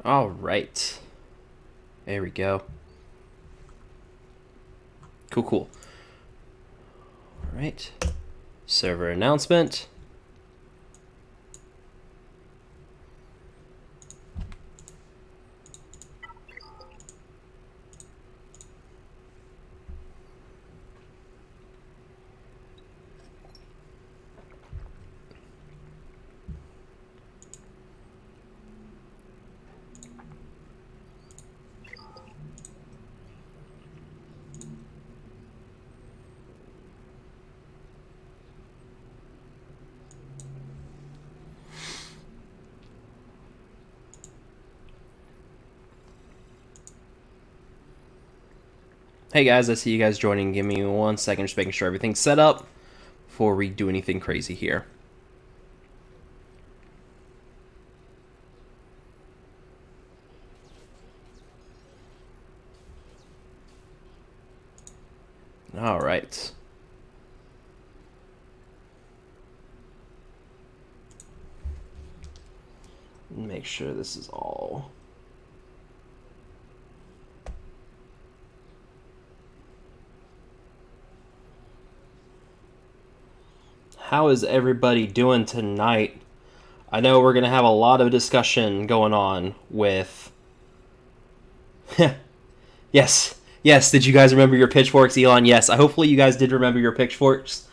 All right. There we go. Cool, cool. All right. Server announcement. Hey guys, I see you guys joining. Give me 1 second, just making sure everything's set up before we do anything crazy here. All right. Make sure this is all. How is everybody doing tonight? I know we're going to have a lot of discussion going on with... Yes. Yes, did you guys remember your pitchforks, Elon? Yes, hopefully you guys did remember your pitchforks.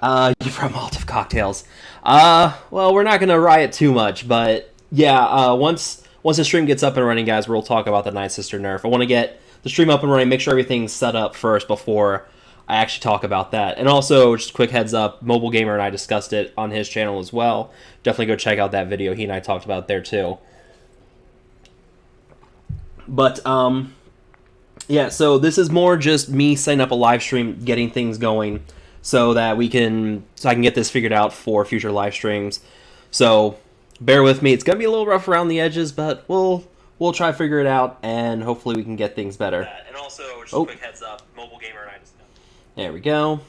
You're from Malta Cocktails. Well, we're not going to riot too much, but yeah, once the stream gets up and running, guys, we'll talk about the Nightsister nerf. I want to get the stream up and running, make sure everything's set up first before I actually talk about that. And also, just a quick heads up, Mobile Gamer and I discussed it on his channel as well. Definitely go check out that video. He and I talked about it there too. But, yeah, so this is more just me setting up a live stream, getting things going so that I can get this figured out for future live streams. So bear with me. It's going to be a little rough around the edges, but we'll try to figure it out, and hopefully we can get things better. And also, just a quick heads up, Mobile Gamer and I just... There we go.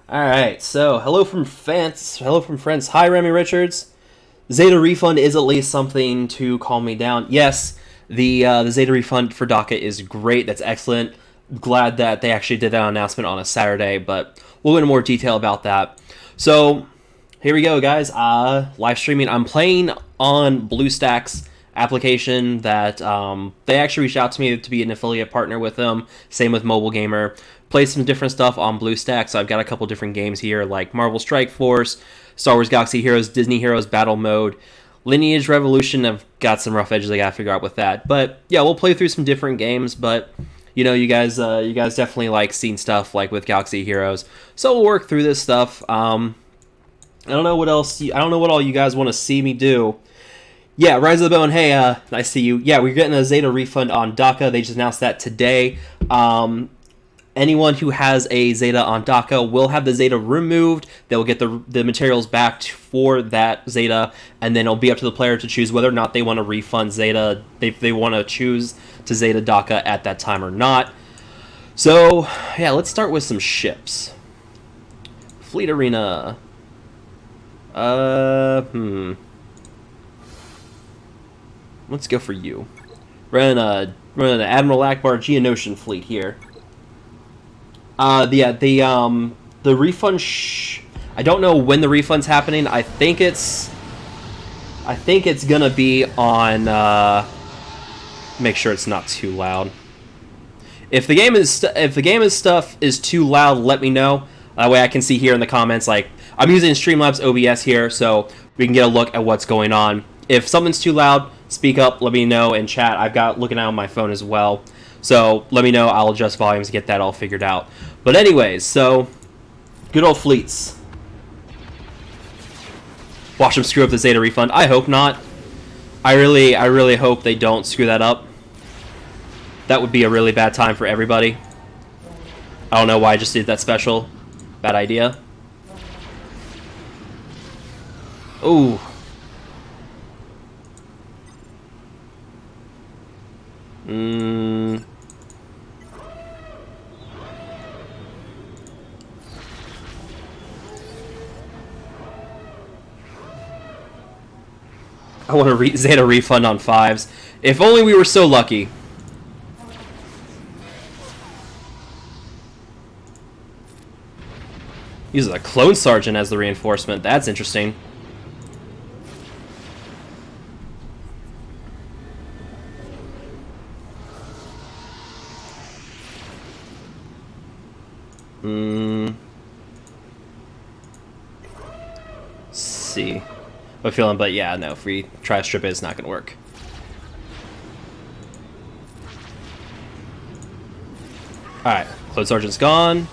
All right, so hello from fans, hello from friends. Hi, Remy Richards. Zeta refund is at least something to calm me down. Yes, the Zeta refund for DACA is great. That's excellent. Glad that they actually did that announcement on a Saturday, but we'll go into more detail about that. So here we go, guys. Live streaming. I'm playing on BlueStacks application that they actually reached out to me to be an affiliate partner with them. Same with Mobile Gamer. Play some different stuff on BlueStacks. So I've got a couple different games here like Marvel Strike Force, Star Wars Galaxy Heroes, Disney Heroes Battle Mode, Lineage Revolution. I've got some rough edges I gotta figure out with that. But yeah, we'll play through some different games. But you know, you guys definitely like seeing stuff like with Galaxy Heroes. So we'll work through this stuff. I don't know what else. I don't know what all you guys want to see me do. Yeah, Rise of the Bone, hey, I see you. Yeah, we're getting a Zeta refund on DACA. They just announced that today. Anyone who has a Zeta on DACA will have the Zeta removed. They'll get the materials back for that Zeta, and then it'll be up to the player to choose whether or not they want to refund Zeta, if they want to choose to Zeta DACA at that time or not. So, yeah, let's start with some ships. Fleet Arena. Let's go for you. Running an Admiral Akbar Geonosian fleet here. The refund. I don't know when the refund's happening. I think it's gonna be on. Make sure it's not too loud. If the game stuff is too loud, let me know. That way I can see here in the comments. Like, I'm using Streamlabs OBS here, so we can get a look at what's going on. If something's too loud, speak up, let me know in chat. I've got looking out on my phone as well. So let me know. I'll adjust volumes to get that all figured out. But anyways, so good old fleets. Watch them screw up the Zeta refund. I hope not. I really hope they don't screw that up. That would be a really bad time for everybody. I don't know why I just did that special. Bad idea. Ooh. I want a Zeta refund on 5s. If only we were so lucky. Uses a clone sergeant as the reinforcement. That's interesting. Let's see. I'm feeling, but yeah, no. If we try to strip it, it's not going to work. Alright, clone sergeant's gone.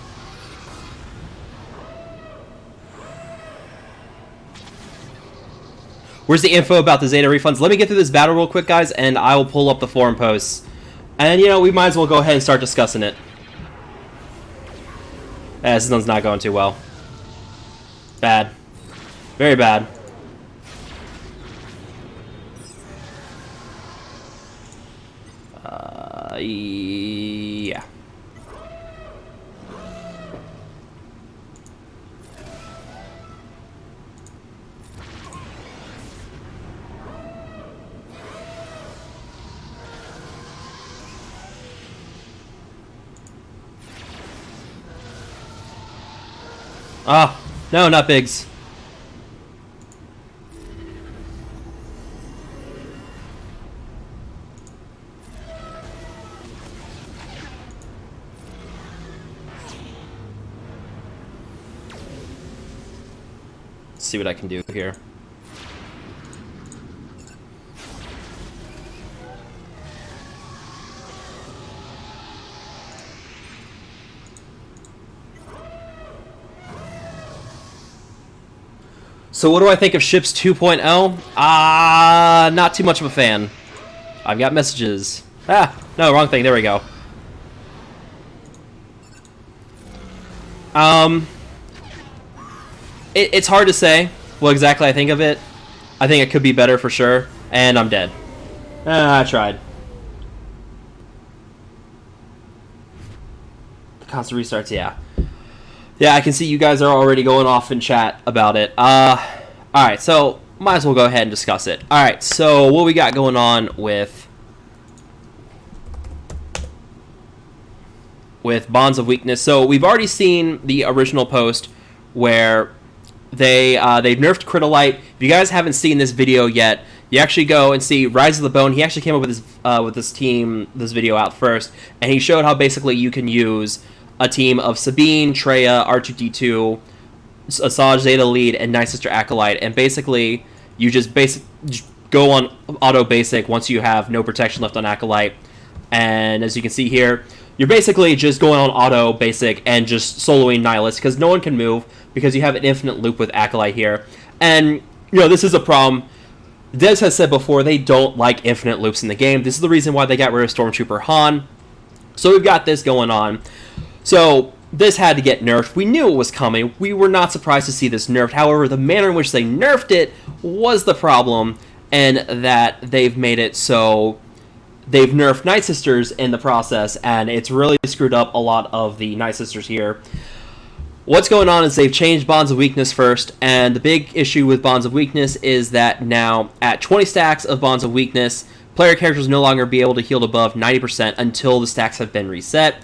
Where's the info about the Zeta refunds? Let me get through this battle real quick, guys, and I will pull up the forum posts. And, you know, we might as well go ahead and start discussing it. This one's not going too well. Bad. Very bad. Yeah. Ah, no, not Biggs. Let's see what I can do here. So what do I think of Ships 2.0? Not too much of a fan. I've got messages. No, wrong thing. There we go. It's hard to say what exactly I think of it. I think it could be better for sure. And I'm dead. I tried. The constant restarts, yeah. Yeah, I can see you guys are already going off in chat about it. Alright, so might as well go ahead and discuss it. Alright, so what we got going on with Bonds of Weakness. So we've already seen the original post where they've nerfed Critolite. If you guys haven't seen this video yet, you actually go and see Rise of the Bone. He actually came up with this video out first, and he showed how basically you can use a team of Sabine, Treya, R2-D2, Asajj Zeta Lead, and Nightsister Acolyte, and basically you just go on auto basic once you have no protection left on Acolyte. And as you can see here, you're basically just going on auto basic and just soloing Nihilist because no one can move because you have an infinite loop with Acolyte here. And you know, this is a problem. Des has said before they don't like infinite loops in the game. This is the reason why they got rid of Stormtrooper Han. So we've got this going on. So this had to get nerfed. We knew it was coming. We were not surprised to see this nerfed. However, the manner in which they nerfed it was the problem, and that they've made it so they've nerfed Nightsisters in the process, and it's really screwed up a lot of the Nightsisters here. What's going on is they've changed Bonds of Weakness first, and the big issue with Bonds of Weakness is that now at 20 stacks of Bonds of Weakness, player characters will no longer be able to heal above 90% until the stacks have been reset.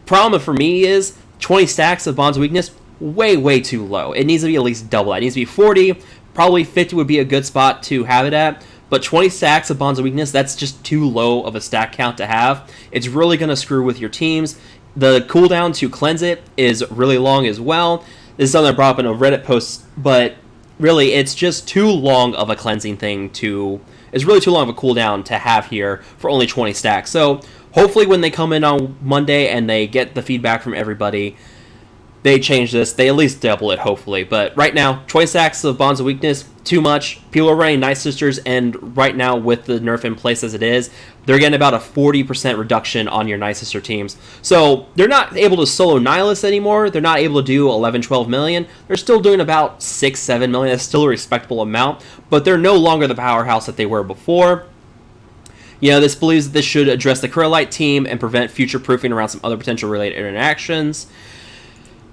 Problem for me is 20 stacks of Bonds of Weakness, way too low. It needs to be at least double that. It needs to be 40, probably 50 would be a good spot to have it at, but 20 stacks of Bonds of Weakness, that's just too low of a stack count to have. It's really going to screw with your teams. The cooldown to cleanse it is really long as well. This is something I brought up in a Reddit post, but really it's just too long of a cleansing thing it's really too long of a cooldown to have here for only 20 stacks. So hopefully when they come in on Monday and they get the feedback from everybody, they change this. They at least double it, hopefully. But right now, 20 stacks of Bonds of Weakness, too much. People are running Nightsisters, and right now with the nerf in place as it is, they're getting about a 40% reduction on your Nightsister teams. So they're not able to solo Nihilist anymore. They're not able to do 11, 12 million. They're still doing about 6, 7 million. That's still a respectable amount, but they're no longer the powerhouse that they were before. You know, this believes that this should address the Critolite team and prevent future proofing around some other potential related interactions.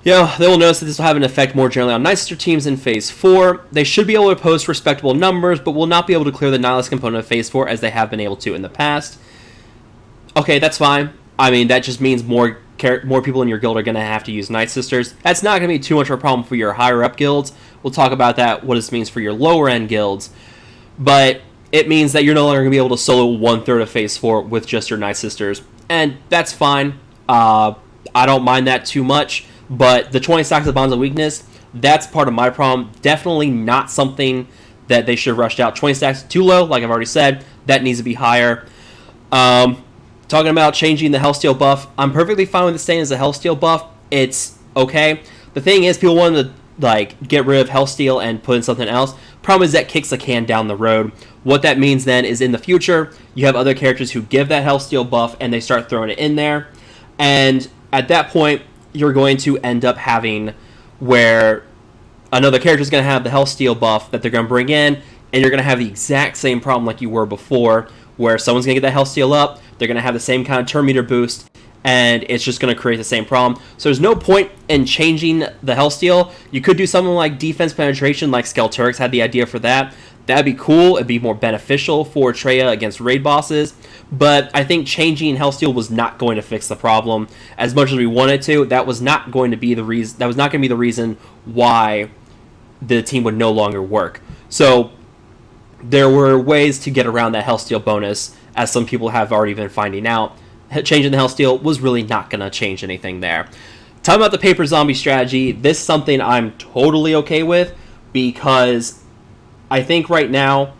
Yeah, they will notice that this will have an effect more generally on Nightsister teams in Phase 4. They should be able to post respectable numbers, but will not be able to clear the Nihilist component of Phase 4 as they have been able to in the past. Okay, that's fine. I mean, that just means more people in your guild are going to have to use Nightsisters. That's not going to be too much of a problem for your higher-up guilds. We'll talk about that, what this means for your lower-end guilds. But it means that you're no longer going to be able to solo one-third of Phase 4 with just your Nightsisters. And that's fine. I don't mind that too much. But the 20 stacks of Bonds of Weakness, that's part of my problem. Definitely not something that they should have rushed out. 20 stacks too low, like I've already said. That needs to be higher. Talking about changing the Hellsteel buff, I'm perfectly fine with it staying as a Hellsteel buff. It's okay. The thing is, people want to get rid of Hellsteel and put in something else. Problem is that kicks the can down the road. What that means then is in the future, you have other characters who give that Hellsteel buff and they start throwing it in there. And at that point, you're going to end up having where another character is going to have the Hellsteel buff that they're going to bring in, and you're going to have the exact same problem like you were before, where someone's going to get that Hellsteel up, they're going to have the same kind of turn meter boost, and it's just going to create the same problem. So there's no point in changing the Hellsteel. You could do something like defense penetration, like Skelturix had the idea for that. That'd be cool. It'd be more beneficial for Treya against raid bosses. But I think changing Hellsteel was not going to fix the problem as much as we wanted to. That was not going to be the reason. That was not going to be the reason why the team would no longer work. So there were ways to get around that Hellsteel bonus, as some people have already been finding out. Changing the Hellsteel was really not going to change anything there. Talking about the paper zombie strategy, this is something I'm totally okay with, because I think right now,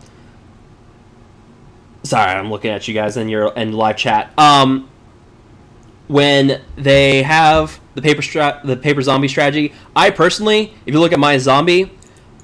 sorry, I'm looking at you guys in live chat. When they have the paper zombie strategy, I personally, if you look at my zombie,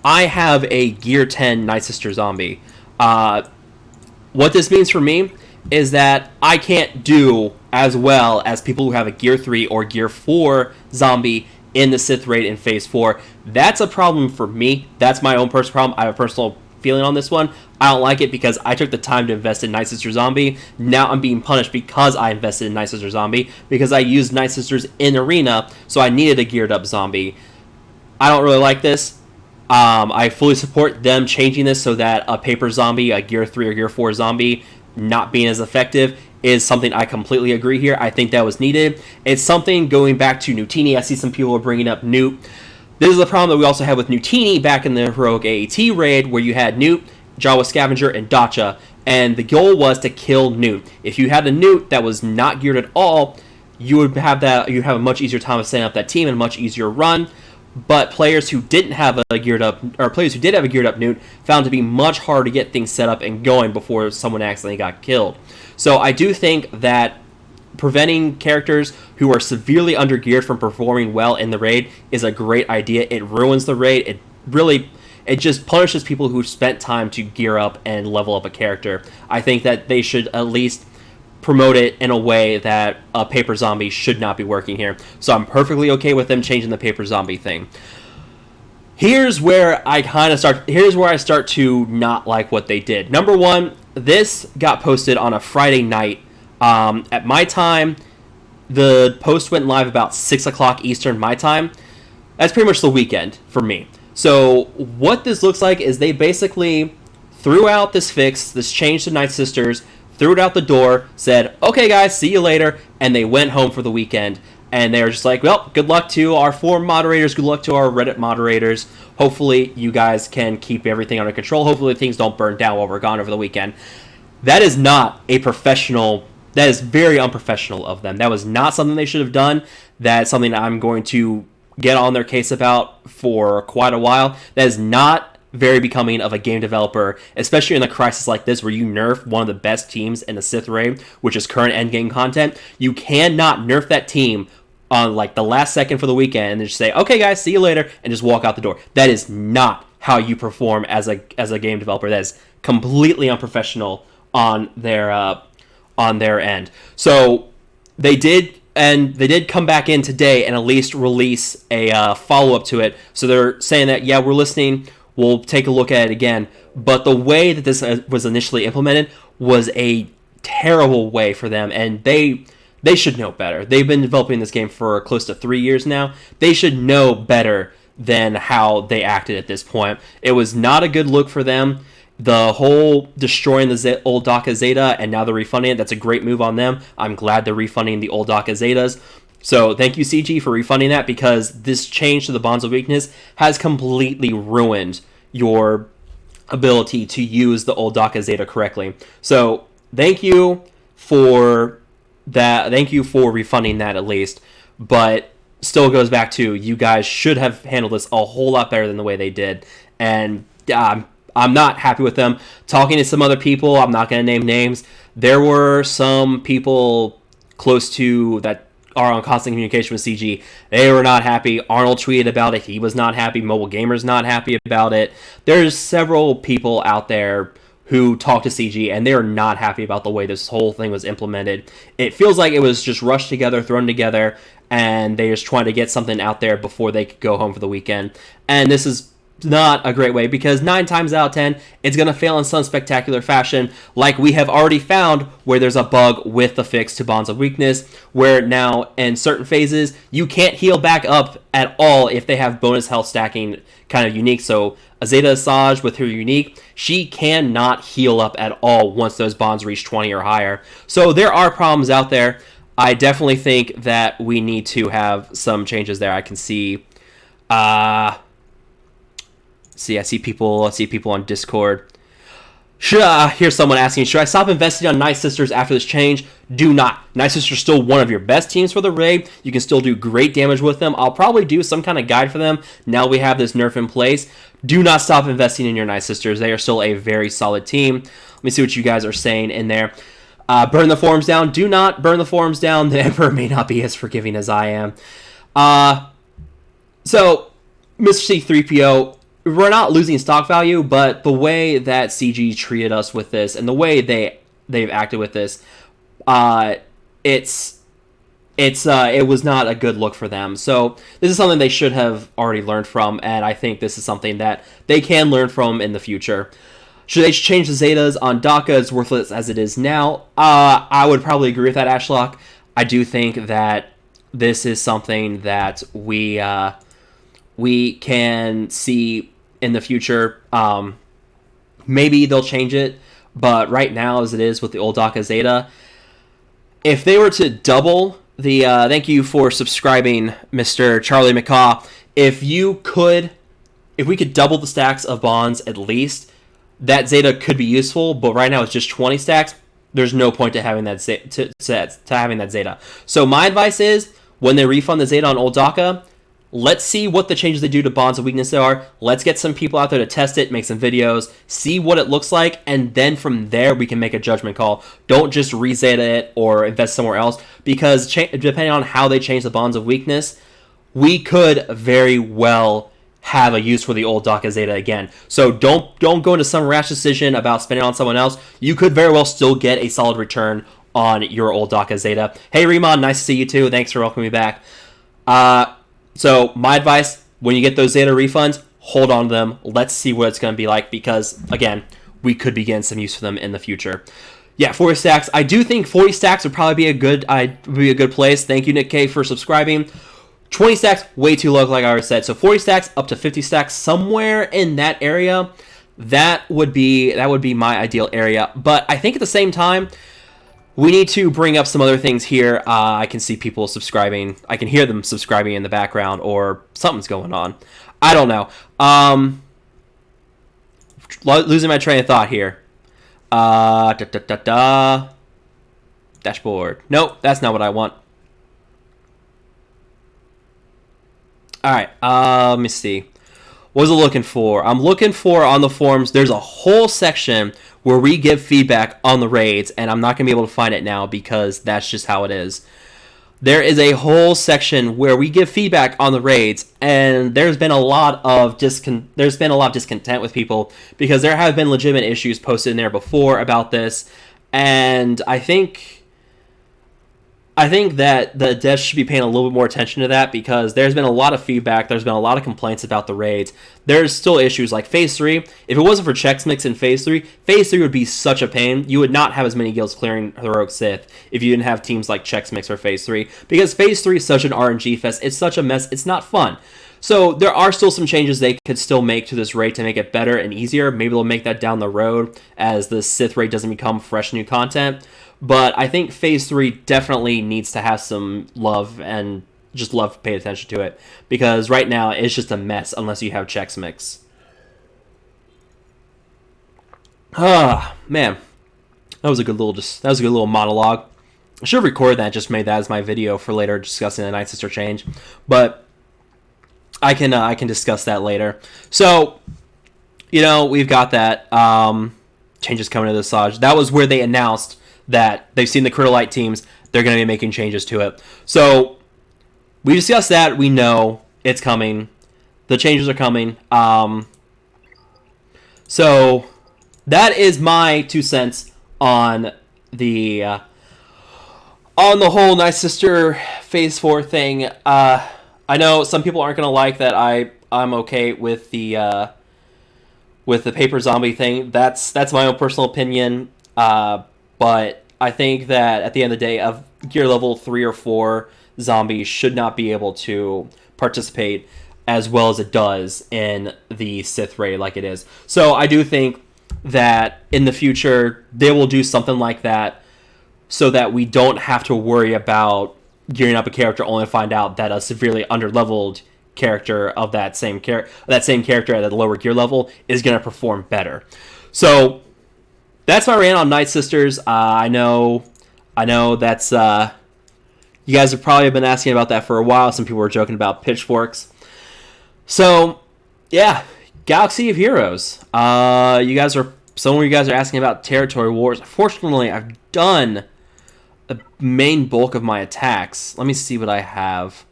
I have a Gear 10 Nightsister zombie. What this means for me is that I can't do as well as people who have a Gear 3 or Gear 4 zombie in the Sith raid in Phase 4. That's a problem for me. That's my own personal problem. I have a personal feeling on this one. I don't like it because I took the time to invest in Nightsister Zombie. Now I'm being punished because I invested in Nightsister Zombie, because I used Nightsisters in Arena, so I needed a geared up zombie. I don't really like this. I fully support them changing this so that a paper zombie, a Gear 3 or Gear 4 zombie, not being as effective is something I completely agree here. I think that was needed. It's something going back to Nutini. I see some people are bringing up Newt. This is the problem that we also had with Nutini back in the Heroic AAT raid, where you had Newt, Jawa Scavenger, and Dacha, and the goal was to kill Newt. If you had a Newt that was not geared at all, you would have a much easier time of setting up that team and a much easier run. But players who didn't have a geared up, or players who did have a geared up Newt, found to be much harder to get things set up and going before someone accidentally got killed. So I do think that preventing characters who are severely undergeared from performing well in the raid is a great idea. It ruins the raid. It just punishes people who spent time to gear up and level up a character. I think that they should at least promote it in a way that a paper zombie should not be working here. So I'm perfectly okay with them changing the paper zombie thing. Here's where I start to not like what they did. Number one, this got posted on a Friday night. At my time, the post went live about 6 o'clock Eastern my time. That's pretty much the weekend for me. So what this looks like is they basically threw out this fix, this change to Nightsisters, threw it out the door, said, okay guys, see you later, and they went home for the weekend. And they were just like, well, good luck to our forum moderators, good luck to our Reddit moderators. Hopefully you guys can keep everything under control. Hopefully things don't burn down while we're gone over the weekend. That is not a professional, that is very unprofessional of them. That was not something they should have done. That's something I'm going to get on their case about for quite a while. That is not very becoming of a game developer, especially in a crisis like this where you nerf one of the best teams in the Sith raid, which is current endgame content. You cannot nerf that team on like the last second for the weekend and just say, okay guys, see you later, and just walk out the door. That is not how you perform as a game developer. That is completely unprofessional on their end. So they did come back in today and at least release a follow-up to it. So they're saying that, yeah, we're listening, we'll take a look at it again. But the way that this was initially implemented was a terrible way for them, and they they should know better. They've been developing this game for close to 3 years now. They should know better than how they acted at this point. It was not a good look for them. The whole destroying the old DACA Zeta and now they're refunding it, that's a great move on them. I'm glad they're refunding the old DACA Zetas. So thank you, CG, for refunding that, because this change to the Bonds of Weakness has completely ruined your ability to use the old DACA Zeta correctly. So thank you for that. Thank you for refunding that at least. But still goes back to, you guys should have handled this a whole lot better than the way they did. And I'm not happy with them. Talking to some other people, I'm not going to name names. There were some people close to that are on constant communication with CG. They were not happy. Arnold tweeted about it. He was not happy. Mobile Gamer's not happy about it. There's several people out there who talk to CG, and they are not happy about the way this whole thing was implemented. It feels like it was just rushed together, thrown together, and they're just trying to get something out there before they could go home for the weekend. And this is not a great way, because 9 times out of 10 it's going to fail in some spectacular fashion, like we have already found where there's a bug with the fix to Bonds of Weakness, where now in certain phases you can't heal back up at all if they have bonus health stacking kind of unique. So a Zeta Asajj with her unique, she cannot heal up at all once those bonds reach 20 or higher. So there are problems out there. I definitely think that we need to have some changes there. I can see I see people on Discord. Here's someone asking, should I stop investing on Nightsisters after this change? Do not. Nightsisters still one of your best teams for the raid. You can still do great damage with them. I'll probably do some kind of guide for them now we have this nerf in place. Do not stop investing in your Nightsisters. They are still a very solid team. Let me see what you guys are saying in there. Burn the forums down. Do not burn the forums down. The Emperor may not be as forgiving as I am. So, Mr. C3PO, we're not losing stock value, but the way that CG treated us with this and the way they've acted with this, it was not a good look for them. So this is something they should have already learned from, and I think this is something that they can learn from in the future. Should they change the Zetas on DACA as worthless as it is now? I would probably agree with that, Ashlock. I do think that this is something that we can see in the future. Maybe they'll change it, but right now, as it is with the old DACA Zeta, if they were to double the thank you for subscribing, Mr. Charlie McCaw. If we could double the stacks of bonds at least, that Zeta could be useful. But right now it's just 20 stacks. There's no point to having that having that Zeta. So my advice is, when they refund the Zeta on old DACA, let's see what the changes they do to Bonds of Weakness are. Let's get some people out there to test it, make some videos, see what it looks like, and then from there we can make a judgment call. Don't just re-Zeta it or invest somewhere else, because depending on how they change the Bonds of Weakness, we could very well have a use for the old DACA Zeta again. So don't go into some rash decision about spending on someone else. You could very well still get a solid return on your old DACA Zeta. Hey Remon, nice to see you too. Thanks for welcoming me back. So my advice, when you get those Zeta refunds, hold on to them. Let's see what it's going to be like, because, again, we could be getting some use for them in the future. Yeah, 40 stacks. I do think 40 stacks would probably be a good place. Thank you, Nick K, for subscribing. 20 stacks, way too low, like I already said. So 40 stacks up to 50 stacks, somewhere in that area. That would be my ideal area. But I think at the same time, we need to bring up some other things here. I can see people subscribing. I can hear them subscribing in the background, or something's going on. I don't know. Losing my train of thought here. Dashboard. Nope, that's not what I want. All right, let me see. What was I looking for? I'm looking for, on the forums, there's a whole section where we give feedback on the raids, and I'm not going to be able to find it now because that's just how it is. There is a whole section where we give feedback on the raids, and there's been a lot of discontent with people, because there have been legitimate issues posted in there before about this, and I think I think that the devs should be paying a little bit more attention to that, because there's been a lot of feedback. There's been a lot of complaints about the raids. There's still issues like Phase 3. If it wasn't for Chex Mix in Phase 3, Phase 3 would be such a pain. You would not have as many guilds clearing Heroic Sith if you didn't have teams like Chex Mix for Phase 3, because Phase 3 is such an RNG fest. It's such a mess. It's not fun. So there are still some changes they could still make to this raid to make it better and easier. Maybe they'll make that down the road as the Sith raid doesn't become fresh new content. But I think Phase 3 definitely needs to have some love, and just love paid attention to it. Because right now, it's just a mess unless you have Chex Mix. Ah, man. That was a good little monologue. I should have recorded that, just made that as my video for later discussing the Nightsister change. But I can discuss that later. So, we've got that. Changes coming to the Saj. That was where they announced that they've seen the Critolite teams. They're going to be making changes to it. So, we discussed that. We know it's coming. The changes are coming. So, that is my 2 cents on the whole Nightsister Phase 4 thing. I know some people aren't going to like that I'm okay with the paper zombie thing. That's my own personal opinion. But I think that at the end of the day, of gear level 3 or 4, zombies should not be able to participate as well as it does in the Sith raid like it is. So I do think that in the future they will do something like that, so that we don't have to worry about gearing up a character only to find out that a severely underleveled character of that same character at a lower gear level is going to perform better. So that's my rant on Nightsisters. I know that's you guys have probably been asking about that for a while. Some people were joking about pitchforks. So yeah, Galaxy of Heroes. Some of you guys are asking about territory wars. Fortunately, I've done the main bulk of my attacks. Let me see what I have.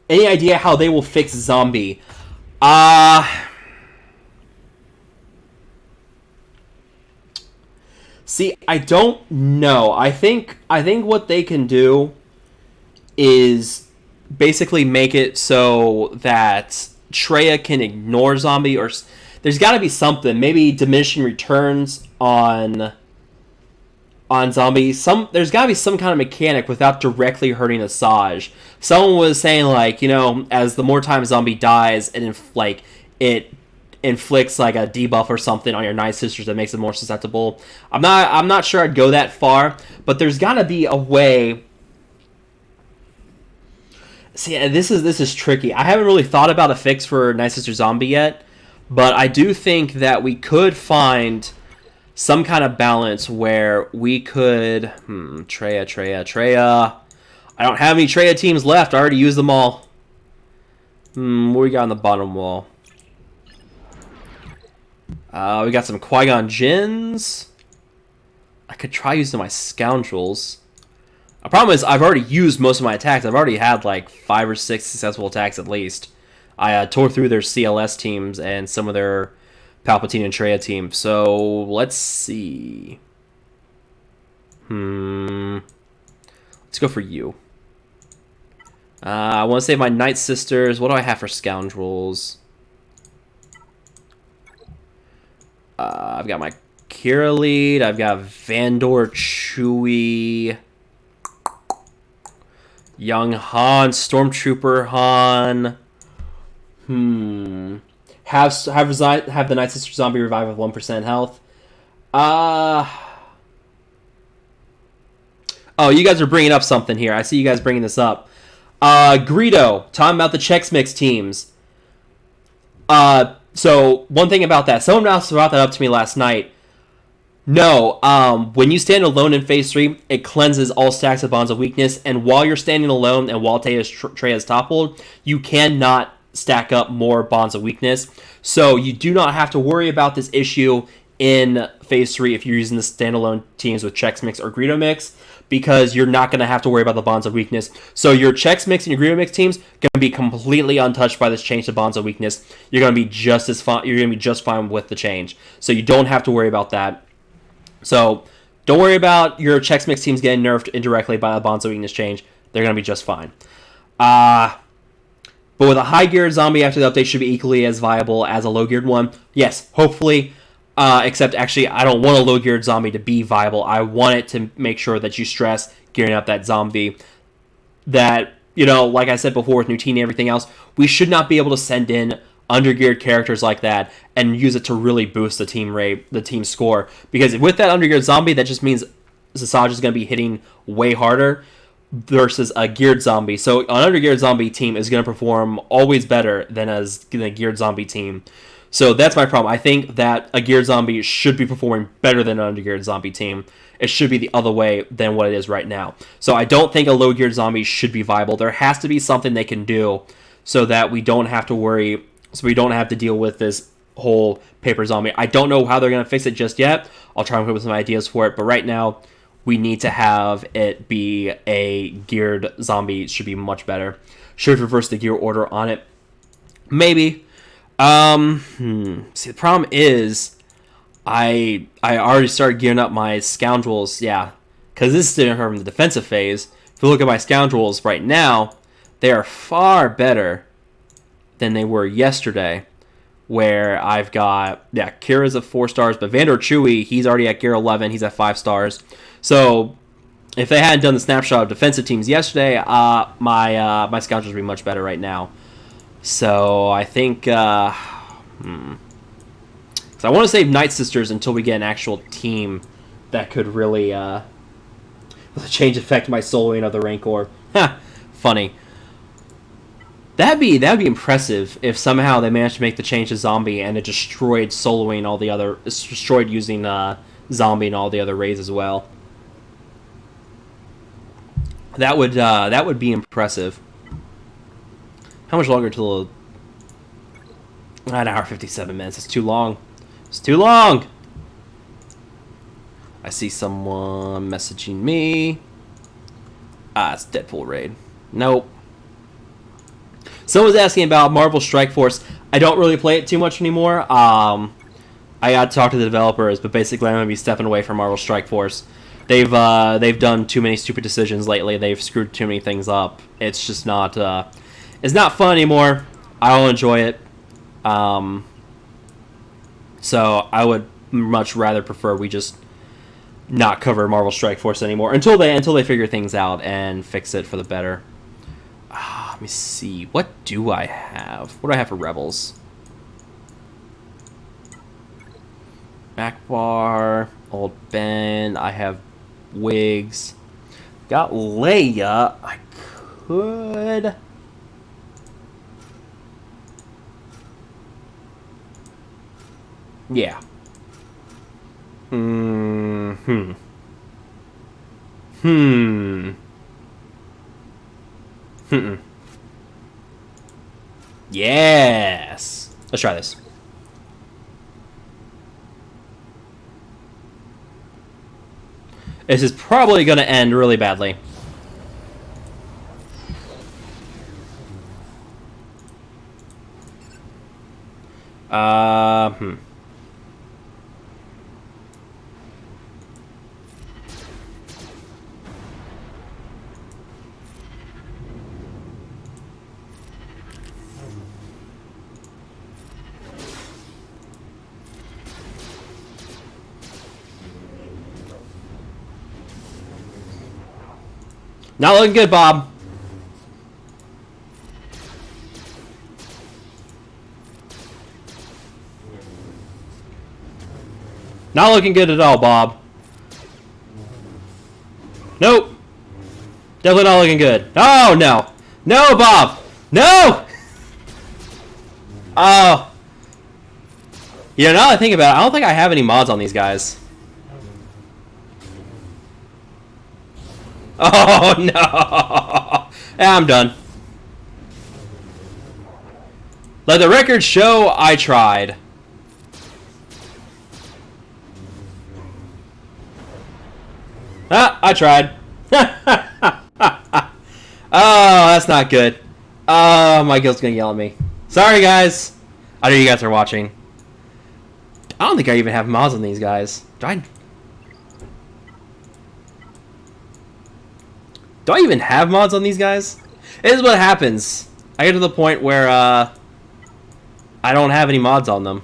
Any idea how they will fix zombie? See, I don't know. I think what they can do is basically make it so that Traya can ignore zombie, or there's got to be something. Maybe diminishing returns on zombies. There's got to be some kind of mechanic without directly hurting a Saj. Someone was saying, like, as the more time a zombie dies, it inflicts like a debuff or something on your Nightsisters that makes it more susceptible. I'm not sure I'd go that far, but there's got to be a way. See, this is tricky. I haven't really thought about a fix for Nightsister Zombie yet, but I do think that we could find some kind of balance where we could... Traya. I don't have any Traya teams left. I already used them all. What we got on the bottom wall? We got some Qui-Gon Jinns. I could try using my Scoundrels. The problem is I've already used most of my attacks. I've already had like 5 or 6 successful attacks at least. I tore through their CLS teams and some of their Palpatine and Traya team. So let's see. Let's go for you. I want to save my Nightsisters. What do I have for Scoundrels? I've got my Kira lead. I've got Vandor, Chewie, Young Han, Stormtrooper Han. Have the Nightsister Zombie revive with 1% health. Oh, you guys are bringing up something here. I see you guys bringing this up. Greedo, talking about the Chex Mix teams. So, one thing about that. Someone else brought that up to me last night. No, when you stand alone in Phase 3, it cleanses all stacks of Bonds of Weakness, and while you're standing alone and while Traya is toppled, you cannot stack up more Bonds of Weakness. So, you do not have to worry about this issue in Phase 3 if you're using the standalone teams with Chex Mix or Greedo Mix, because you're not going to have to worry about the Bonds of Weakness. So your Chex Mix and your Greedo Mix teams going to be completely untouched by this change to Bonds of Weakness. You're going to be just as fine. You're going to be just fine with the change. So you don't have to worry about that. So Don't worry about your Chex Mix teams getting nerfed indirectly by a Bonzo weakness change. They're going to be just fine. But with a high-geared zombie after the update should be equally as viable as a low-geared one. Yes, hopefully. Except, actually, I don't want a low-geared zombie to be viable. I want it to make sure that you stress gearing up that zombie. That, you know, like I said before with Nutini and everything else, we should not be able to send in undergeared characters like that and use it to really boost the team rate, the team score. Because with that undergeared zombie, that just means Zasaj is going to be hitting way harder versus a geared zombie. So an undergeared zombie team is going to perform always better than a geared zombie team. So that's my problem. I think that a geared zombie should be performing better than an undergeared zombie team. It should be the other way than what it is right now. So I don't think a low geared zombie should be viable. There has to be something they can do so that we don't have to worry, so we don't have to deal with this whole paper zombie. I don't know how they're going to fix it just yet. I'll try and come up with some ideas for it. But right now, we need to have it be a geared zombie. It should be much better. Should reverse the gear order on it. Maybe. See, the problem is I already started gearing up my scoundrels, yeah, because this is still from the defensive phase. If you look at my scoundrels right now, they are far better than they were yesterday, where I've got, yeah, Kira's at 4 stars, but Vandor Chewy, he's already at gear 11, he's at 5 stars. So if they hadn't done the snapshot of defensive teams yesterday, my scoundrels would be much better right now. So I think, so I want to save Nightsisters until we get an actual team that could really change affect my soloing of the Rancor. Ha, funny. That'd be impressive if somehow they managed to make the change to zombie and it destroyed soloing all the other, destroyed using zombie and all the other raids as well. That would be impressive. How much longer till an hour 57 minutes? It's too long. It's too long. I see someone messaging me. It's Deadpool raid. Nope. Someone's asking about Marvel Strike Force. I don't really play it too much anymore. I got to talk to the developers, but basically I'm going to be stepping away from Marvel Strike Force. They've done too many stupid decisions lately. They've screwed too many things up. It's just not it's not fun anymore. I don't enjoy it. So I would much rather prefer we just not cover Marvel Strike Force anymore until they figure things out and fix it for the better. Let me see. What do I have? What do I have for Rebels? Backbar, Old Ben. I have Wigs. Got Leia. I could. Yeah. Yes. Let's try this. This is probably going to end really badly. Not looking good, Bob. Not looking good at all, Bob. Nope. Definitely not looking good. Oh, no. No, Bob. No! Oh. Yeah, now that I think about it, I don't think I have any mods on these guys. Oh, no. I'm done. Let the record show I tried. I tried. Oh, that's not good. Oh, my guild's gonna yell at me. Sorry, guys. I know you guys are watching. I don't think I even have mods on these guys. Do I? Do I even have mods on these guys? It is what happens. I get to the point where I don't have any mods on them.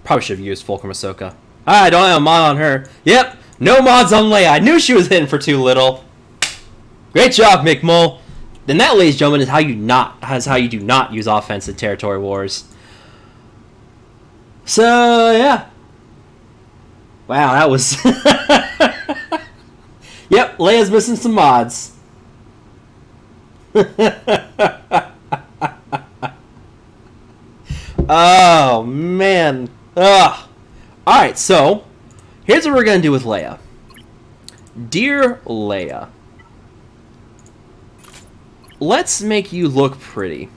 Probably should have used Fulcrum Ahsoka. I don't have a mod on her. Yep, no mods on Leia. I knew she was hitting for too little. Great job, Mick Mole. Then that, ladies and gentlemen, is how you do not use offense in Territory Wars. So yeah. Wow, that was. Yep, Leia's missing some mods. Oh man. Ugh. Alright, so here's what we're gonna do with Leia. Dear Leia, let's make you look pretty.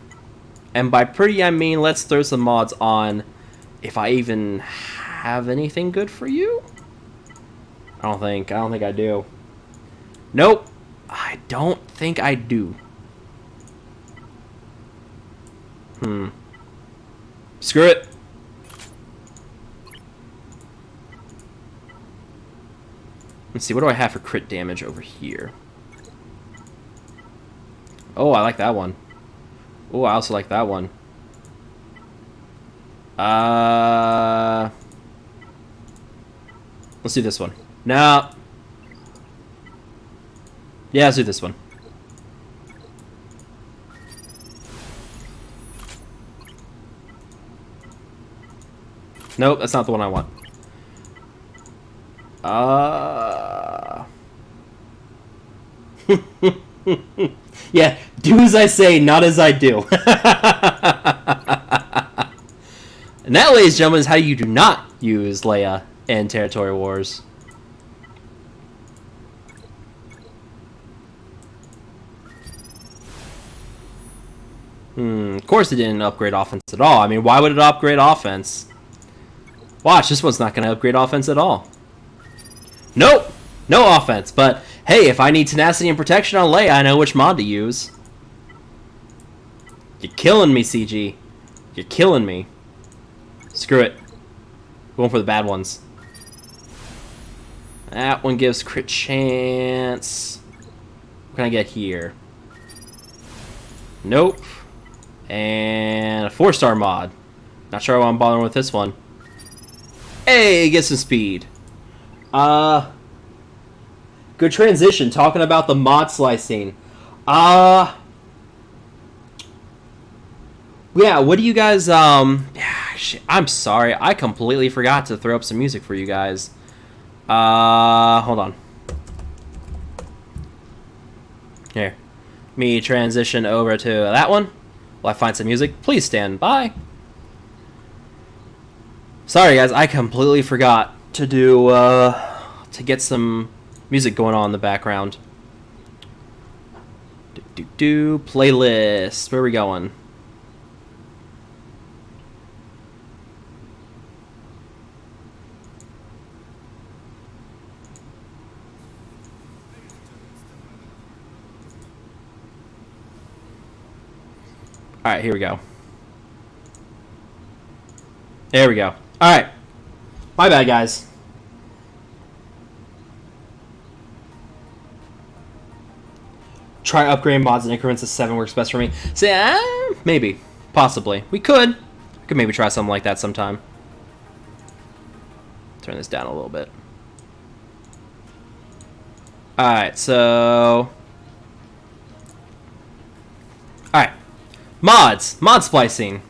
And by pretty I mean let's throw some mods on if I even have anything good for you. I don't think I do. Nope. I don't think I do. Screw it. Let's see, what do I have for crit damage over here? Oh, I like that one. Oh, I also like that one. Let's do this one. No. Yeah, let's do this one. Nope, that's not the one I want. Yeah, do as I say, not as I do. And that, ladies and gentlemen, is how you do not use Leia in Territory Wars. Of course it didn't upgrade offense at all. I mean, why would it upgrade offense? Watch, this one's not going to upgrade offense at all. Nope, no offense. But, hey, if I need tenacity and protection on Leia, I know which mod to use. You're killing me, CG. You're killing me. Screw it. Going for the bad ones. That one gives crit chance. What can I get here? Nope. And a 4-star mod. Not sure why I'm bothering with this one. Hey, get some speed. Good transition. Talking about the mod slicing. Yeah, what do you guys, I'm sorry. I completely forgot to throw up some music for you guys. Hold on. Here. Me transition over to that one. While I find some music. Please stand by. Sorry, guys. I completely forgot to do, to get some music going on in the background. Playlist. Where are we going? Alright, here we go. There we go. Alright. My bad, guys. Try upgrading mods in increments of 7 works best for me. So, maybe. Possibly. We could maybe try something like that sometime. Turn this down a little bit. Alright, so... Alright. Mods. Mod splicing.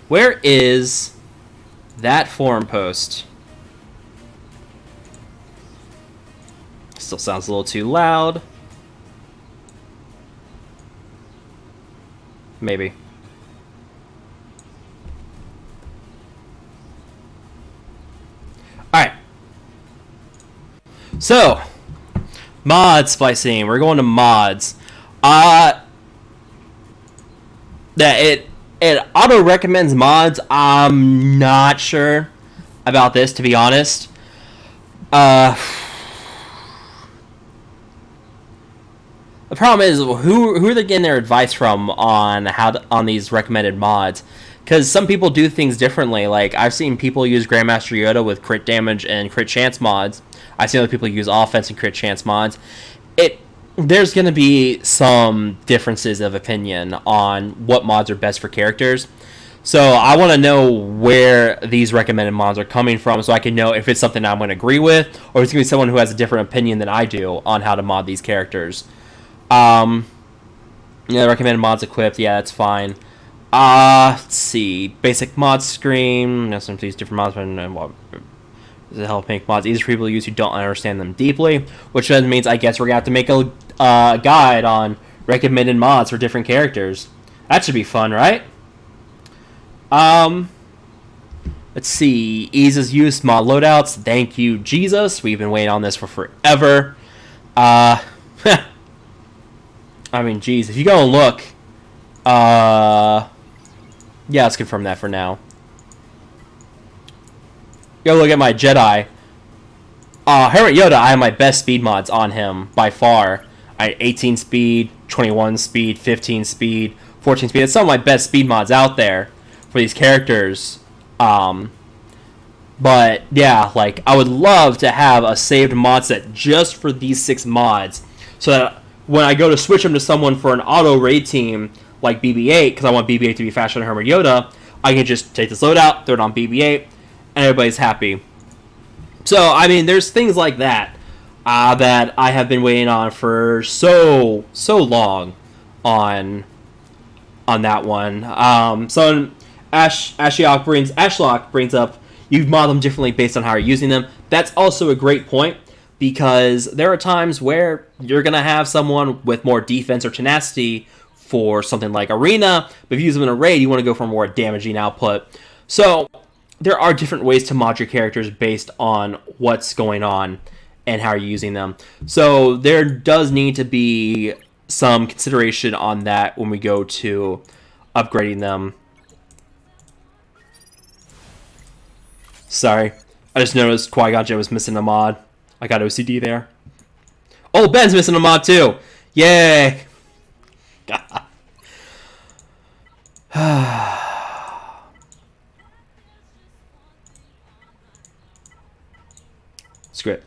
Where is that forum post? Still sounds a little too loud. Maybe. Alright. So, mod splicing. We're going to mods. That it auto recommends mods. I'm not sure about this, to be honest. The problem is who are they getting their advice from on on these recommended mods? Because some people do things differently. Like I've seen people use Grandmaster Yoda with crit damage and crit chance mods. I've seen other people use offense and crit chance mods. There's going to be some differences of opinion on what mods are best for characters. So I want to know where these recommended mods are coming from so I can know if it's something I'm going to agree with or if it's going to be someone who has a different opinion than I do on how to mod these characters. Yeah, recommended mods equipped. Yeah, that's fine. Let's see. Basic mod screen. No, some of these different mods. The help make mods easy for people to use who don't understand them deeply, which then means I guess we're gonna have to make a guide on recommended mods for different characters. That should be fun, right? Let's see. Eases use mod loadouts. Thank you, Jesus. We've been waiting on this for forever. I mean, geez, if you go and look, yeah, let's confirm that for now. Go look at my Jedi. Hermit Yoda, I have my best speed mods on him by far. I had 18 speed, 21 speed, 15 speed, 14 speed. That's some of my best speed mods out there for these characters. But yeah, like I would love to have a saved mod set just for these 6 mods, so that when I go to switch them to someone for an auto raid team like BB-8, because I want BB-8 to be faster than Hermit Yoda, I can just take this loadout, throw it on BB-8. And everybody's happy. So, I mean, there's things like that that I have been waiting on for so long on that one. So, Ashlock brings up, you mod them differently based on how you're using them. That's also a great point, because there are times where you're going to have someone with more defense or tenacity for something like Arena, but if you use them in a raid, you want to go for more damaging output. So, there are different ways to mod your characters based on what's going on and how you're using them. So there does need to be some consideration on that when we go to upgrading them. Sorry, I just noticed Qui-Gon Jinn was missing a mod. I got OCD there. Oh, Ben's missing a mod too. Yay! Script.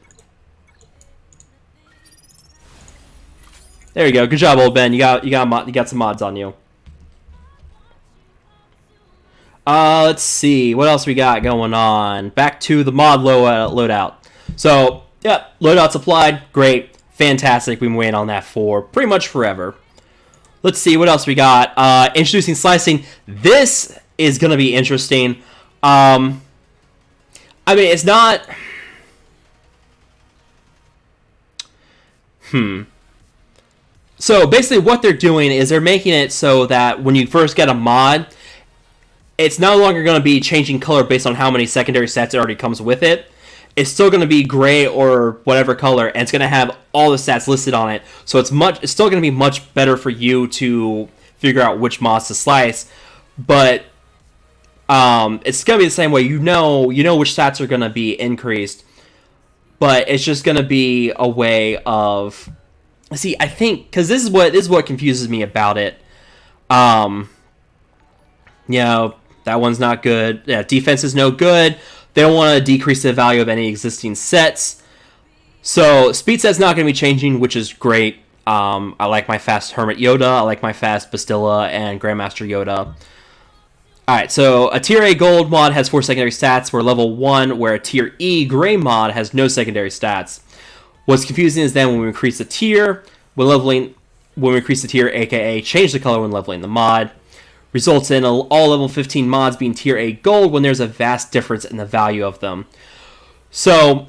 There you go. Good job, old Ben. You got some mods on you. Let's see what else we got going on. Back to the mod loadout. So, yeah, loadouts applied. Great, fantastic. We've been waiting on that for pretty much forever. Let's see what else we got. Introducing slicing. This is gonna be interesting. I mean, it's not. So basically what they're doing is they're making it so that when you first get a mod, it's no longer going to be changing color based on how many secondary stats it already comes with it. It's still going to be gray or whatever color, and it's going to have all the stats listed on it. So it's still going to be much better for you to figure out which mods to slice. But it's going to be the same way. You know which stats are going to be increased. But it's just going to be a way of... See, I think... Because this is what confuses me about it. That one's not good. Yeah, defense is no good. They don't want to decrease the value of any existing sets. So, speed set's not going to be changing, which is great. I like my fast Hermit Yoda. I like my fast Bastilla and Grandmaster Yoda. Alright, so a Tier A Gold mod has 4 secondary stats. We're level 1, where a Tier E Gray mod has no secondary stats. What's confusing is then when we increase the tier, when we increase the tier, aka change the color when leveling the mod, results in all level 15 mods being Tier A Gold when there's a vast difference in the value of them. So...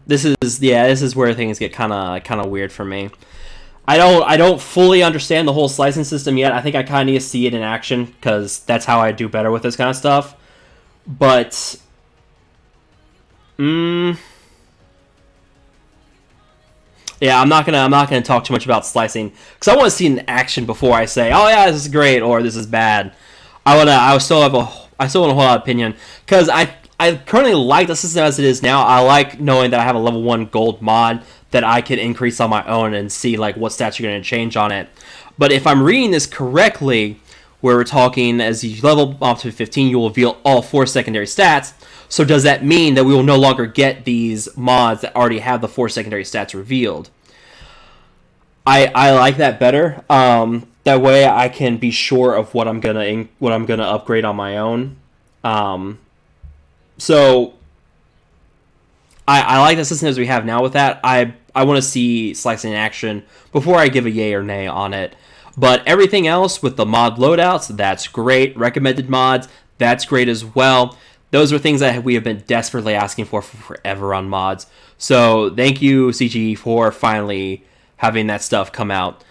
This is where things get kind of weird for me. I don't fully understand the whole slicing system yet. I think I kind of need to see it in action, because that's how I do better with this kind of stuff. But yeah, I'm not gonna talk too much about slicing, because I want to see it in action before I say, oh yeah, this is great or this is bad. I still want to hold out opinion, because I currently like the system as it is now. I like knowing that I have a level 1 gold mod that I can increase on my own and see like what stats are going to change on it. But if I'm reading this correctly, where we're talking as you level up to 15, you will reveal all 4 secondary stats. So does that mean that we will no longer get these mods that already have the 4 secondary stats revealed? I like that better. That way I can be sure of what I'm gonna upgrade on my own. So I like the system as we have now with that. I want to see slicing in action before I give a yay or nay on it. But everything else with the mod loadouts, that's great. Recommended mods, that's great as well. Those are things that we have been desperately asking for forever on mods. So thank you, CGE, for finally having that stuff come out.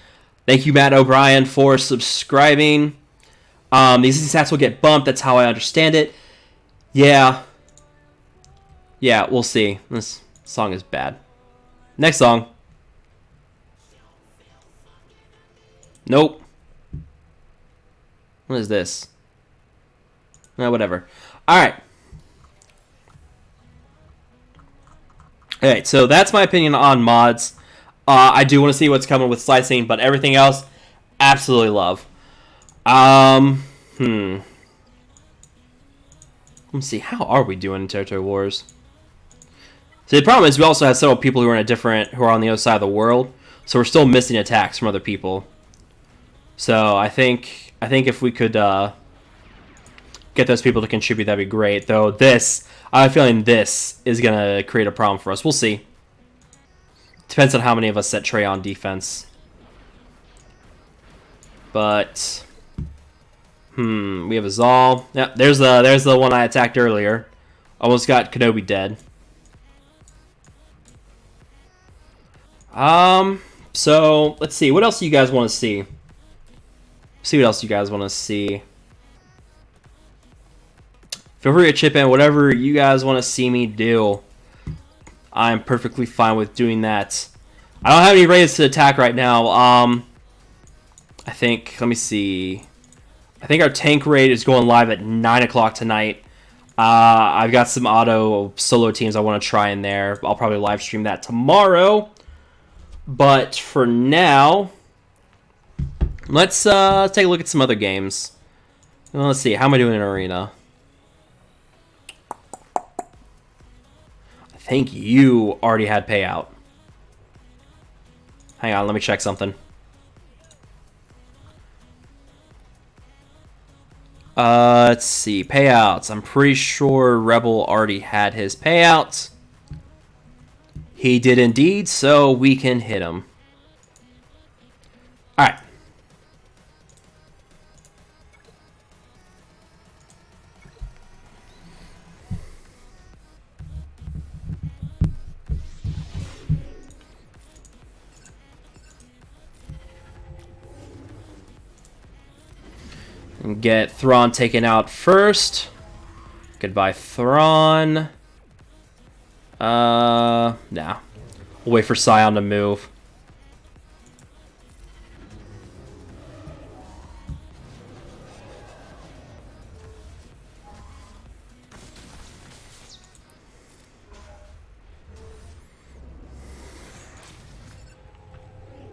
Thank you, Matt O'Brien, for subscribing. These stats will get bumped. That's how I understand it. Yeah, we'll see. This song is bad. Next song. Nope. What is this? Whatever. Alright. Alright, so that's my opinion on mods. I do want to see what's coming with slicing, but everything else, absolutely love. Let's see, how are we doing in Territory Wars? So the problem is we also have several people who are on the other side of the world, so we're still missing attacks from other people. So I think if we could get those people to contribute, that'd be great. Though I have a feeling this is gonna create a problem for us. We'll see. Depends on how many of us set Trey on defense. But we have a Zal. Yep, there's the one I attacked earlier. Almost got Kenobi dead. So let's see. What else do you guys want to see? See what else you guys want to see. Feel free to chip in whatever you guys want to see me do. I'm perfectly fine with doing that. I don't have any raids to attack right now. I think, let me see. I think our tank raid is going live at 9 o'clock tonight. I've got some auto solo teams I want to try in there. I'll probably live stream that tomorrow. But for now, let's take a look at some other games. Well, let's see, how am I doing in Arena? I think you already had payout. Hang on, let me check something. Let's see, payouts. I'm pretty sure Rebel already had his payouts. He did indeed, so we can hit him. Alright. And get Thrawn taken out first. Goodbye, Thrawn. Nah. We'll wait for Scion to move.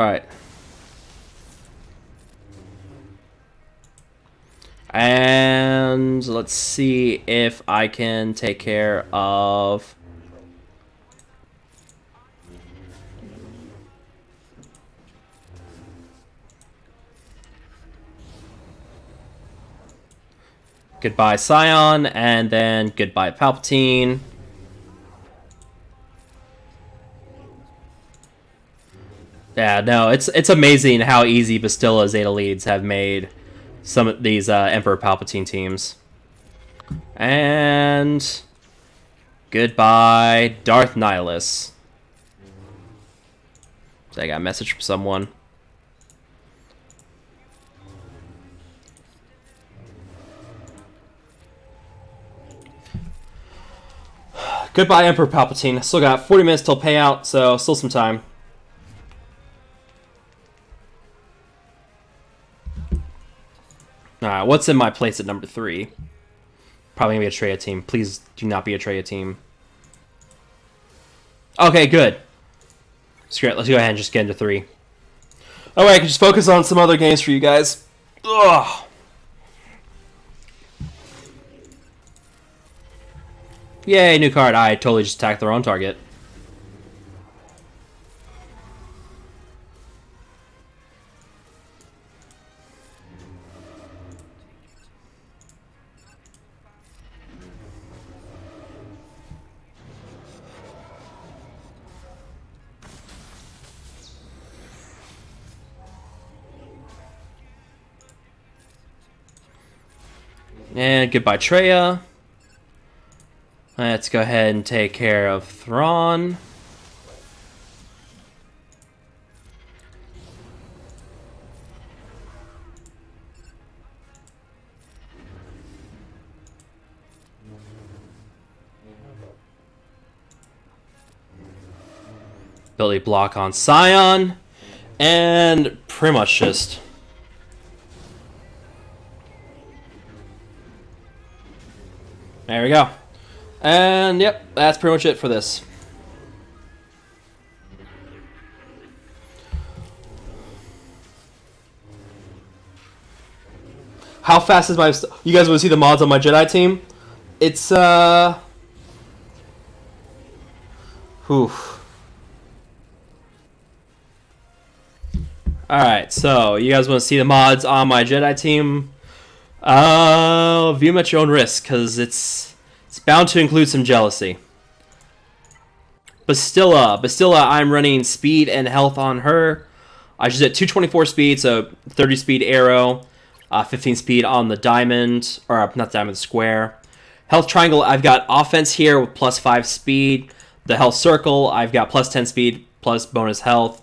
Alright. And let's see if I can take care of... Goodbye, Scion, and then goodbye, Palpatine. Yeah, no, it's amazing how easy Bastilla Zeta leads have made some of these Emperor Palpatine teams. And goodbye, Darth Nihilus. So I got a message from someone. Goodbye, Emperor Palpatine. Still got 40 minutes till payout, so still some time. Alright, what's in my place at number 3? Probably going to be a Traya team. Please do not be a Traya team. Okay, good. Screw it. Let's go ahead and just get into 3. Alright, I can just focus on some other games for you guys. Ugh. Yay, new card. I totally just attacked the wrong target. And goodbye, Traya. Let's go ahead and take care of Thrawn. Ability block on Scion. And pretty much just... There we go. And yep, that's pretty much it for this. How fast is my... You guys want to see the mods on my Jedi team? It's, Whew. Alright, so you guys want to see the mods on my Jedi team? View them at your own risk, because it's bound to include some jealousy. Bastilla, I'm running speed and health on her. She's at 224 speed, so 30 speed arrow, 15 speed on the diamond, or not diamond, square. Health triangle, I've got offense here with plus 5 speed. The health circle, I've got plus 10 speed, plus bonus health.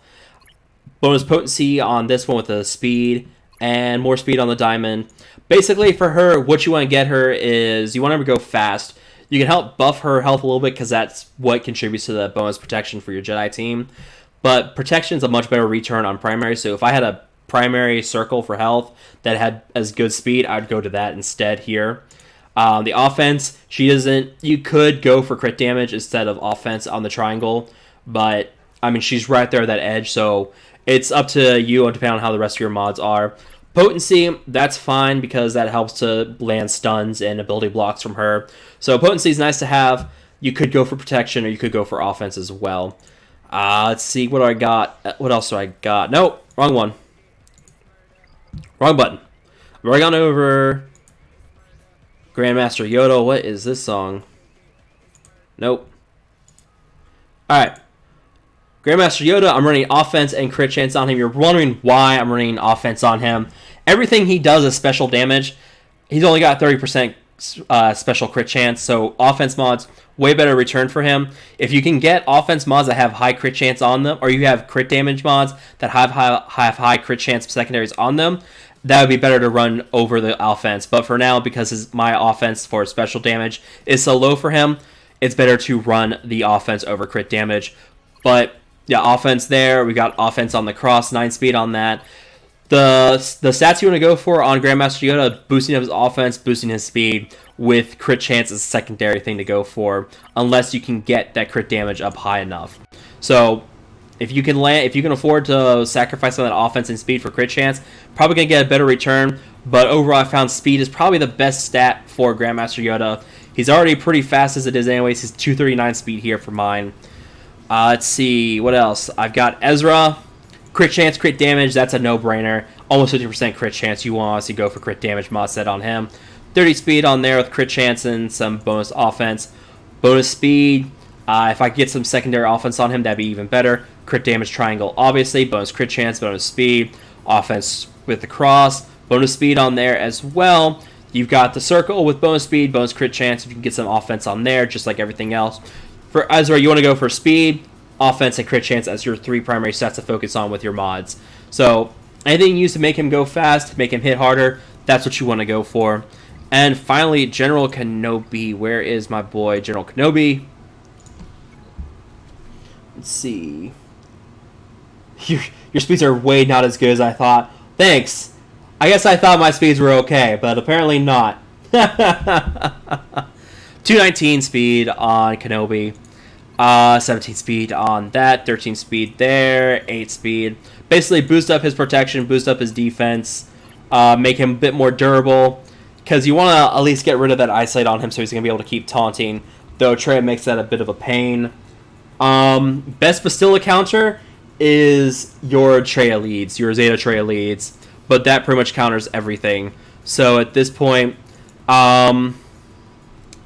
Bonus potency on this one with the speed, and more speed on the diamond. Basically, for her, what you want to get her is you want her to go fast. You can help buff her health a little bit because that's what contributes to the bonus protection for your Jedi team. But protection is a much better return on primary. So if I had a primary circle for health that had as good speed, I'd go to that instead here. The offense, she doesn't... You could go for crit damage instead of offense on the triangle. But, I mean, she's right there at that edge. So it's up to you depending on how the rest of your mods are. Potency, that's fine because that helps to land stuns and ability blocks from her. So potency is nice to have. You could go for protection or you could go for offense as well. Let's see, what do I got? What else do I got? Nope, wrong one. Wrong button. I've already gone over Grandmaster Yoda. What is this song? Nope. Alright. Grandmaster Yoda, I'm running offense and crit chance on him. You're wondering why I'm running offense on him. Everything he does is special damage. He's only got 30% special crit chance, so offense mods, way better return for him. If you can get offense mods that have high crit chance on them, or you have crit damage mods that have high crit chance secondaries on them, that would be better to run over the offense. But for now, because my offense for special damage is so low for him, it's better to run the offense over crit damage. But yeah, offense there. We got offense on the cross, 9 speed on that. The stats you want to go for on Grandmaster Yoda, boosting his offense, boosting his speed, with crit chance is a secondary thing to go for, unless you can get that crit damage up high enough. So if you can afford to sacrifice on that offense and speed for crit chance, probably gonna get a better return. But overall, I found speed is probably the best stat for Grandmaster Yoda. He's already pretty fast as it is anyways. He's 239 speed here for mine. Let's see, what else? I've got Ezra. Crit chance, crit damage, that's a no-brainer. Almost 50% crit chance. You want to go for crit damage mod set on him. 30 speed on there with crit chance and some bonus offense. Bonus speed. If I get some secondary offense on him, that'd be even better. Crit damage triangle, obviously. Bonus crit chance, bonus speed. Offense with the cross. Bonus speed on there as well. You've got the circle with bonus speed, bonus crit chance. If you can get some offense on there, just like everything else. For Ezra, you want to go for speed, offense, and crit chance as your 3 primary stats to focus on with your mods. So anything you use to make him go fast, make him hit harder, that's what you want to go for. And finally, General Kenobi. Where is my boy, General Kenobi? Let's see. Your speeds are way not as good as I thought. Thanks. I guess I thought my speeds were okay, but apparently not. 219 speed on Kenobi, 17 speed on that, 13 speed there, 8 speed. Basically boost up his protection, boost up his defense, make him a bit more durable, because you want to at least get rid of that eyesight on him so he's going to be able to keep taunting, though Trey makes that a bit of a pain. Best Bastilla counter is your Trey leads, your Zeta Trey leads, but that pretty much counters everything. So at this point, I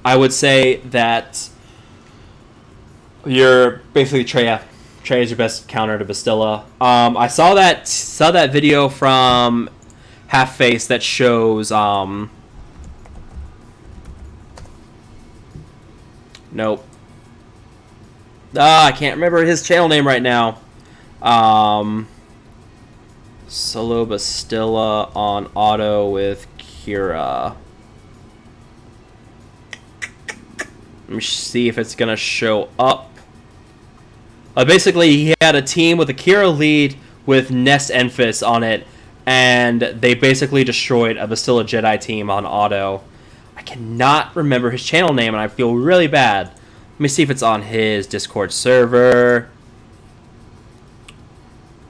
would say that you're basically Trey. Trey is your best counter to Bastilla. I saw that video from Half Face that shows nope. I can't remember his channel name right now. Solo Bastilla on auto with Kira. Let me see if it's going to show up. Basically, he had a team with a Kira lead with Nest Enfys on it, and they basically destroyed a Bastilla Jedi team on auto. I cannot remember his channel name, and I feel really bad. Let me see if it's on his Discord server.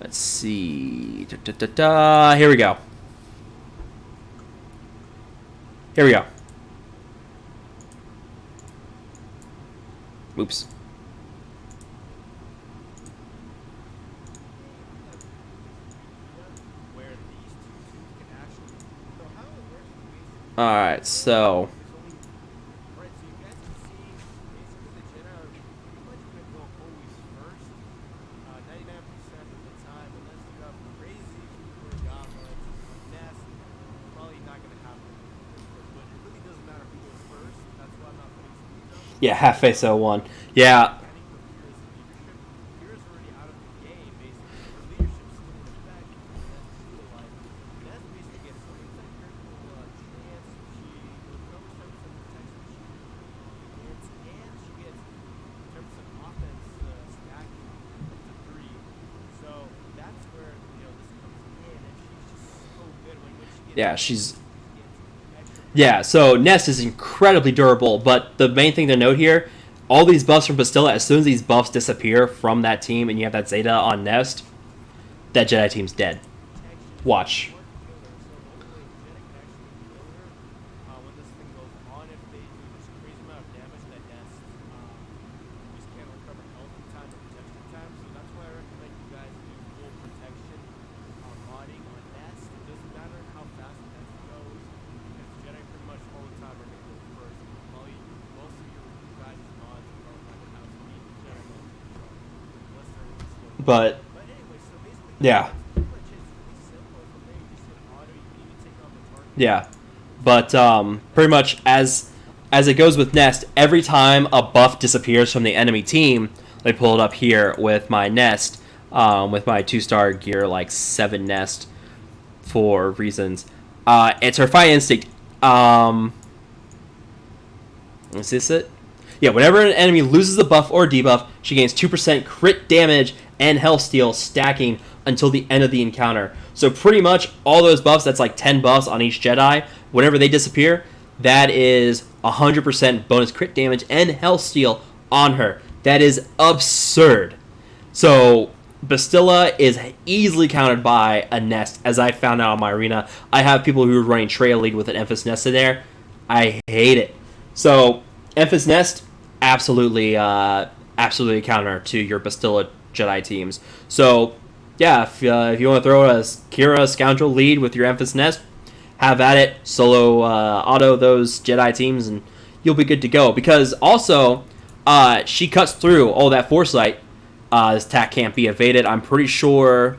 Let's see. Here we go. Here we go. Oops. Alright, so yeah, Half Face 01. Yeah. Yeah, so Nest is incredibly durable, but the main thing to note here, all these buffs from Bastilla, as soon as these buffs disappear from that team and you have that Zeta on Nest, that Jedi team's dead. Watch. But yeah, but pretty much as it goes with Nest, every time a buff disappears from the enemy team, they pull it up here with my Nest, with my 2-star gear like 7 Nest for reasons. It's her Fire Instinct. Is this it? Yeah, whenever an enemy loses a buff or debuff, she gains 2% crit damage and health steal stacking until the end of the encounter. So pretty much all those buffs, that's like 10 buffs on each Jedi, whenever they disappear, that is 100% bonus crit damage and health steal on her. That is absurd. So Bastilla is easily countered by a Nest, as I found out on my arena. I have people who are running Trail League with an Enfys Nest in there. I hate it. So Enfys Nest, absolutely a counter to your Bastilla Jedi teams. So yeah, if you want to throw a Kira Scoundrel lead with your Enfys Nest, have at it. Solo auto those Jedi teams, and you'll be good to go. Because also, she cuts through all that Foresight. This attack can't be evaded. I'm pretty sure.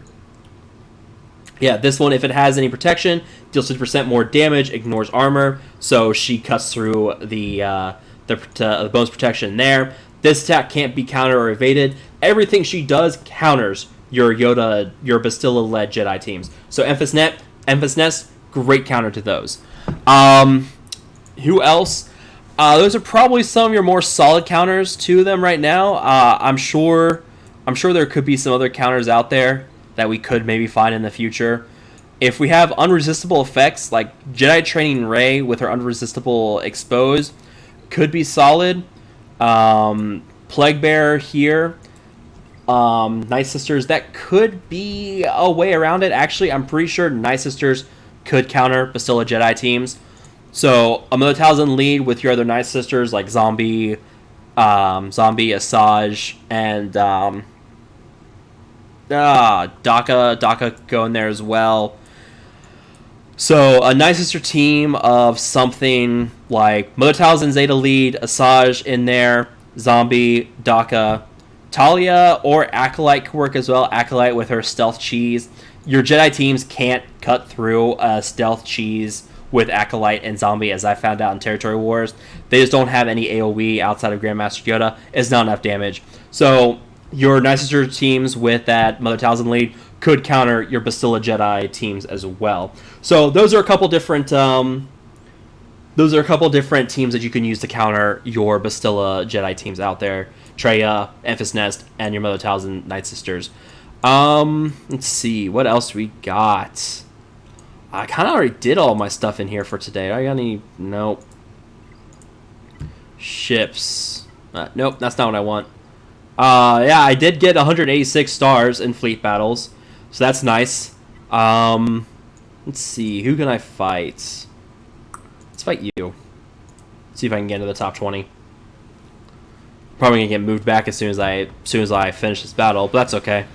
Yeah, this one, if it has any protection, deals 50% more damage, ignores armor. So she cuts through the bonus protection there. This attack can't be countered or evaded. Everything she does counters your your Bastilla-led Jedi teams. So Enfys Nest, great counter to those. Who else? Those are probably some of your more solid counters to them right now. I'm sure there could be some other counters out there that we could maybe find in the future. If we have unresistible effects, like Jedi Training Ray with her unresistible expose, could be solid. Plague Bearer here. Nightsisters, that could be a way around it. Actually, I'm pretty sure Nightsisters could counter Bastilla Jedi teams. So a Militazan lead with your other Nightsisters like Zombie, Asajj, and Daka go in there as well. So a Nightsister team of something like Militazan Zeta lead, Asajj in there, Zombie, Daka, Talia or Acolyte could work as well. Acolyte with her stealth cheese. Your Jedi teams can't cut through a stealth cheese with Acolyte and Zombie, as I found out in Territory Wars. They just don't have any AoE outside of Grandmaster Yoda. It's not enough damage. So your Nightsister teams with that Mother Talzin lead could counter your Bastilla Jedi teams as well. So those are a couple different teams that you can use to counter your Bastilla Jedi teams out there. Treya, Enfys Nest, and your Mother Talzin Nightsisters. Let's see, what else we got? I kind of already did all my stuff in here for today. I got any? Nope. Ships. Nope, that's not what I want. Yeah, I did get 186 stars in fleet battles, so that's nice. Let's see, who can I fight? Let's fight you. See if I can get into the top 20. Probably gonna get moved back as soon as I finish this battle, but that's okay.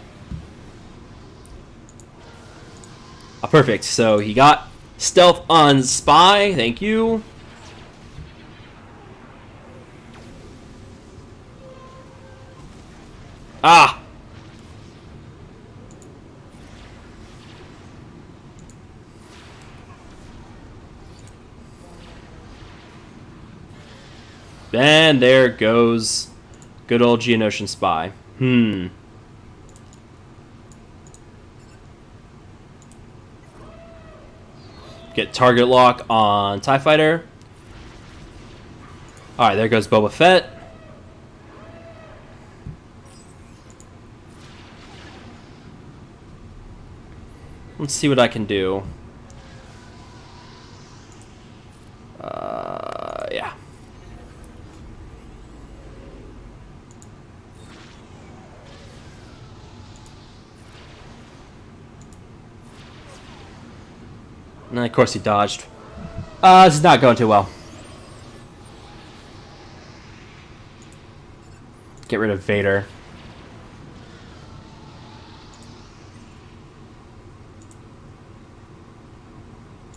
Perfect. So he got stealth on Spy. Thank you. Ah. And there goes good old Geonosian Spy. Get target lock on TIE Fighter. Alright, there goes Boba Fett. Let's see what I can do. Yeah. And of course he dodged. This is not going too well. Get rid of Vader.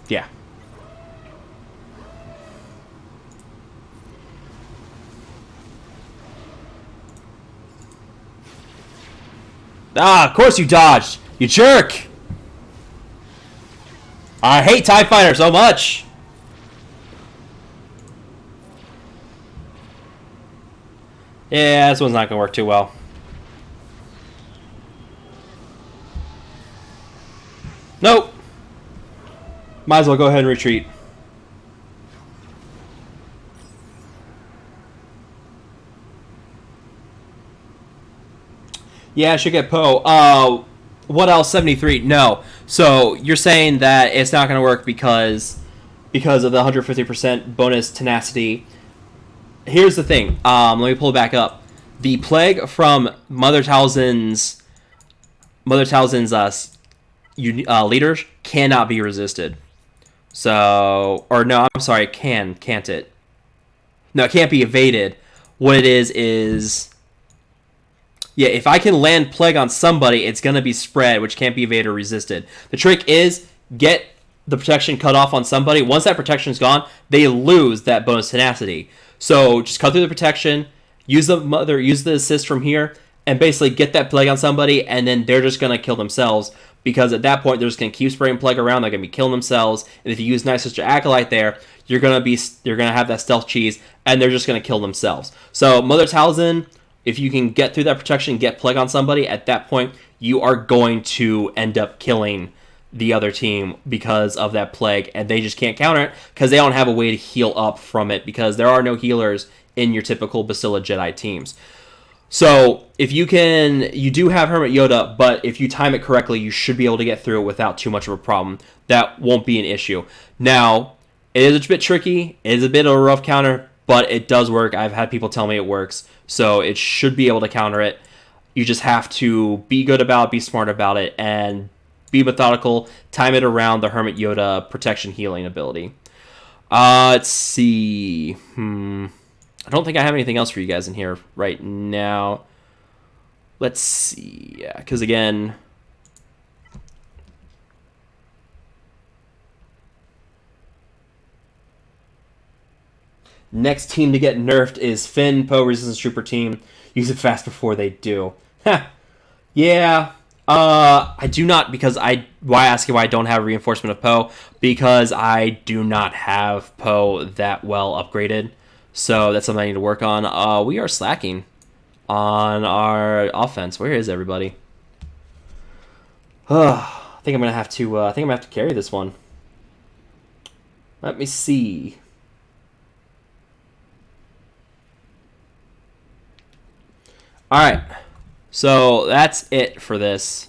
Yeah. Of course you dodged, you jerk! I hate TIE Fighter so much! Yeah, this one's not going to work too well. Nope! Might as well go ahead and retreat. Yeah, I should get Poe. What else? 73? No. So you're saying that it's not going to work because of the 150% bonus tenacity. Here's the thing. Let me pull it back up. The plague from Mother Talzin's leaders cannot be resisted. So, or no, I'm sorry, can't it? No, it can't be evaded. What it is, yeah, if I can land plague on somebody, it's going to be spread, which can't be evaded or resisted. The trick is, get the protection cut off on somebody. Once that protection is gone, they lose that bonus tenacity. So, just cut through the protection, use the assist from here, and basically get that plague on somebody, and then they're just going to kill themselves. Because at that point, they're just going to keep spraying plague around. They're going to be killing themselves. And if you use Nightsister Acolyte there, you're going to have that stealth cheese, and they're just going to kill themselves. So Mother Talzin, if you can get through that protection, get plague on somebody, at that point, you are going to end up killing the other team because of that plague, and they just can't counter it because they don't have a way to heal up from it because there are no healers in your typical Bastilla Jedi teams. So if you do have Hermit Yoda, but if you time it correctly, you should be able to get through it without too much of a problem. That won't be an issue. Now, it is a bit tricky. It is a bit of a rough counter, but it does work. I've had people tell me it works, so it should be able to counter it. You just have to be good about it, be smart about it, and be methodical. Time it around the Hermit Yoda protection healing ability. Let's see. I don't think I have anything else for you guys in here right now. Let's see. Yeah, because again, next team to get nerfed is Finn, Poe, Resistance Trooper team. Use it fast before they do. Yeah. I do not, because why ask you why I don't have reinforcement of Poe? Because I do not have Poe that well upgraded. So that's something I need to work on. We are slacking on our offense. Where is everybody? I think I'm gonna have to carry this one. Let me see. All right. So that's it for this.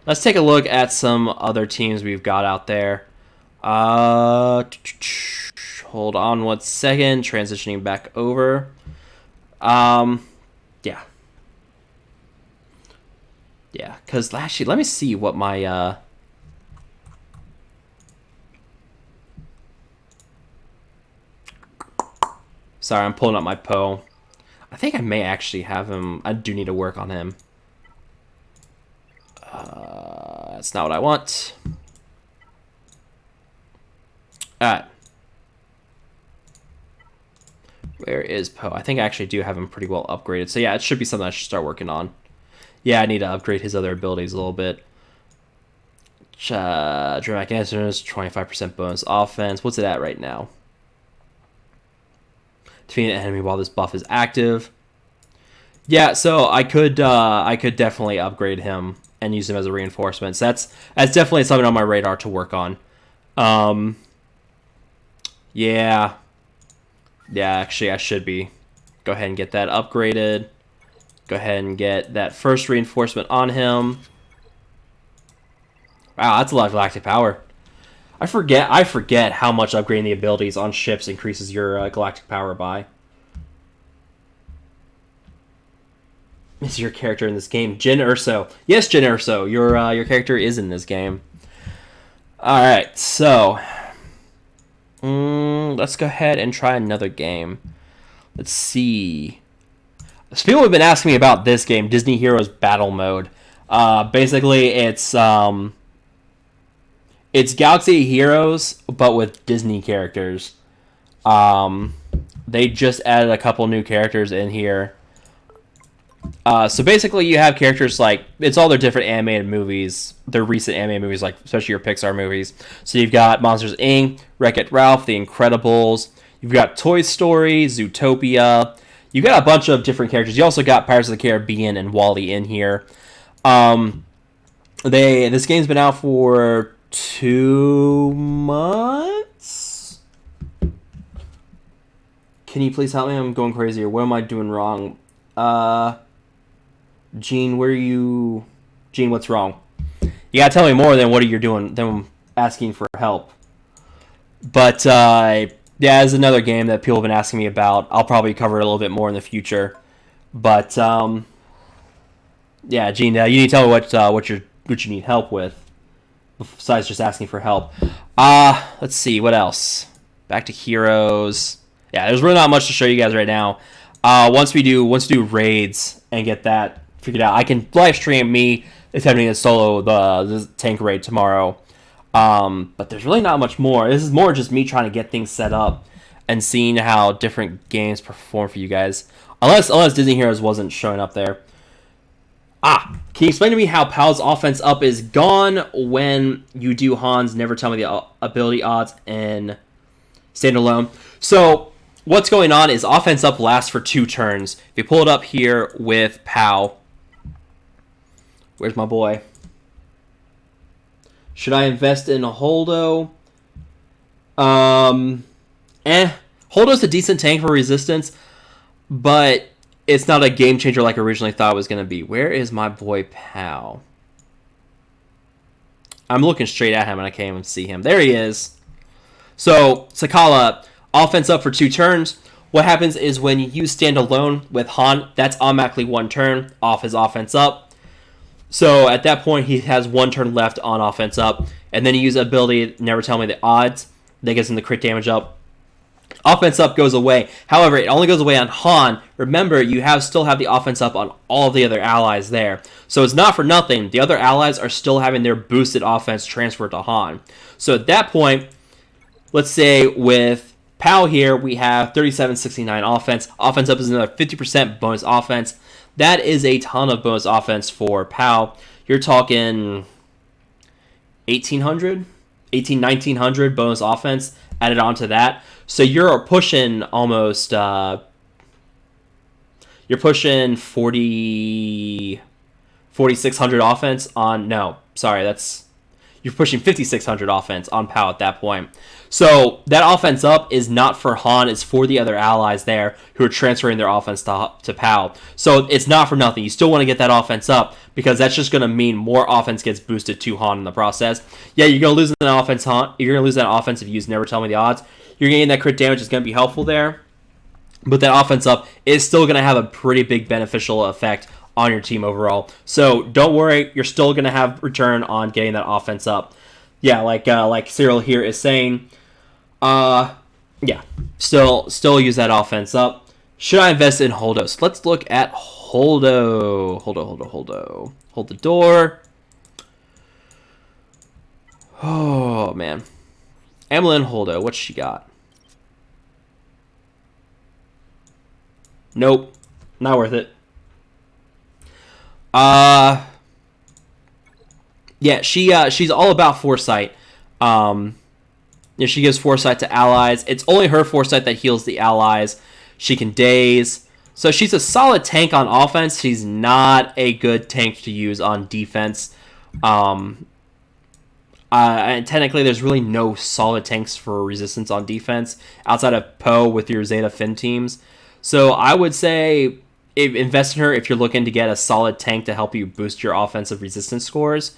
Let's take a look at some other teams we've got out there. Hold on 1 second. Transitioning back over. Yeah. Yeah, because actually, let me see what my... Sorry, I'm pulling up my Poe. I think I may actually have him. I do need to work on him. That's not what I want. Alright. Where is Poe? I think I actually do have him pretty well upgraded. So yeah, it should be something I should start working on. Yeah, I need to upgrade his other abilities a little bit. Dramatic answers, 25% bonus offense. What's it at right now? Defeat an enemy while this buff is active. Yeah, so I could definitely upgrade him and use him as a reinforcement. So that's definitely something on my radar to work on. Yeah. Yeah, actually I should be. Go ahead and get that upgraded. Go ahead and get that first reinforcement on him. Wow, that's a lot of galactic power. I forget how much upgrading the abilities on ships increases your galactic power by. Is your character in this game Jyn Erso? Yes, Jyn Erso. Your character is in this game. All right, so let's go ahead and try another game. Let's see. So people have been asking me about this game, Disney Heroes Battle Mode. Basically, it's Galaxy Heroes, but with Disney characters. They just added a couple new characters in here. So basically, you have characters like, it's all their different animated movies, their recent animated movies, like especially your Pixar movies. So you've got Monsters, Inc., Wreck-It Ralph, The Incredibles. You've got Toy Story, Zootopia. You got a bunch of different characters. You also got Pirates of the Caribbean and WALL-E in here. This game's been out for 2 months. Can you please help me? I'm going crazy. Or what am I doing wrong? Gene, Gene, what's wrong? You gotta tell me more than what you're doing, than asking for help. But, yeah, it's another game that people have been asking me about. I'll probably cover it a little bit more in the future. But, yeah, Gene, you need to tell me what you need help with, besides just asking for help. Let's see, what else? Back to Heroes. Yeah, there's really not much to show you guys right now. Once we do raids and get that figured out, I can live stream me attempting to solo the tank raid tomorrow. But there's really not much more. This is more just me trying to get things set up and seeing how different games perform for you guys. Unless Disney Heroes wasn't showing up there. Can you explain to me how Pal's offense up is gone when you do Hans? Never tell me the ability odds in standalone. So what's going on is offense up lasts for 2 turns. If you pull it up here with Pal, where's my boy? Should I invest in Holdo? Holdo's a decent tank for resistance, but it's not a game changer like I originally thought it was going to be. Where is my boy Pal? I'm looking straight at him and I can't even see him. There he is. So, Sakala, offense up for 2 turns. What happens is when you use standalone with Han, that's automatically 1 turn off his offense up. So, at that point, he has 1 turn left on offense up. And then you use the ability, Never Tell Me the Odds. That gets him the crit damage up. Offense up goes away. However, it only goes away on Han. Remember, you still have the offense up on all the other allies there. So it's not for nothing. The other allies are still having their boosted offense transferred to Han. So at that point, let's say with Pal here, we have 3769 offense. Offense up is another 50% bonus offense. That is a ton of bonus offense for Pal. You're talking 1800, 1900 bonus offense added onto that. So you're pushing almost, you're pushing 4,600 offense on, no, sorry, you're pushing 5,600 offense on Pal at that point. So that offense up is not for Han, it's for the other allies there who are transferring their offense to Pal. So it's not for nothing. You still want to get that offense up because that's just going to mean more offense gets boosted to Han in the process. Yeah, you're going to lose that offense, Han. You're going to lose that offense if you use Never Tell Me the Odds. You're getting that crit damage is going to be helpful there. But that offense up is still going to have a pretty big beneficial effect on your team overall. So don't worry, you're still going to have return on getting that offense up. Yeah, like Cyril here is saying, yeah, still use that offense up. Should I invest in Holdo? So let's look at Holdo. Holdo. Hold the door. Oh, man. Emlyn Holdo, what's she got? Nope. Not worth it. Yeah, she's all about foresight. She gives foresight to allies. It's only her foresight that heals the allies. She can daze. So she's a solid tank on offense. She's not a good tank to use on defense. And technically, there's really no solid tanks for resistance on defense outside of Poe with your Zeta Finn teams. So I would say invest in her if you're looking to get a solid tank to help you boost your offensive resistance scores.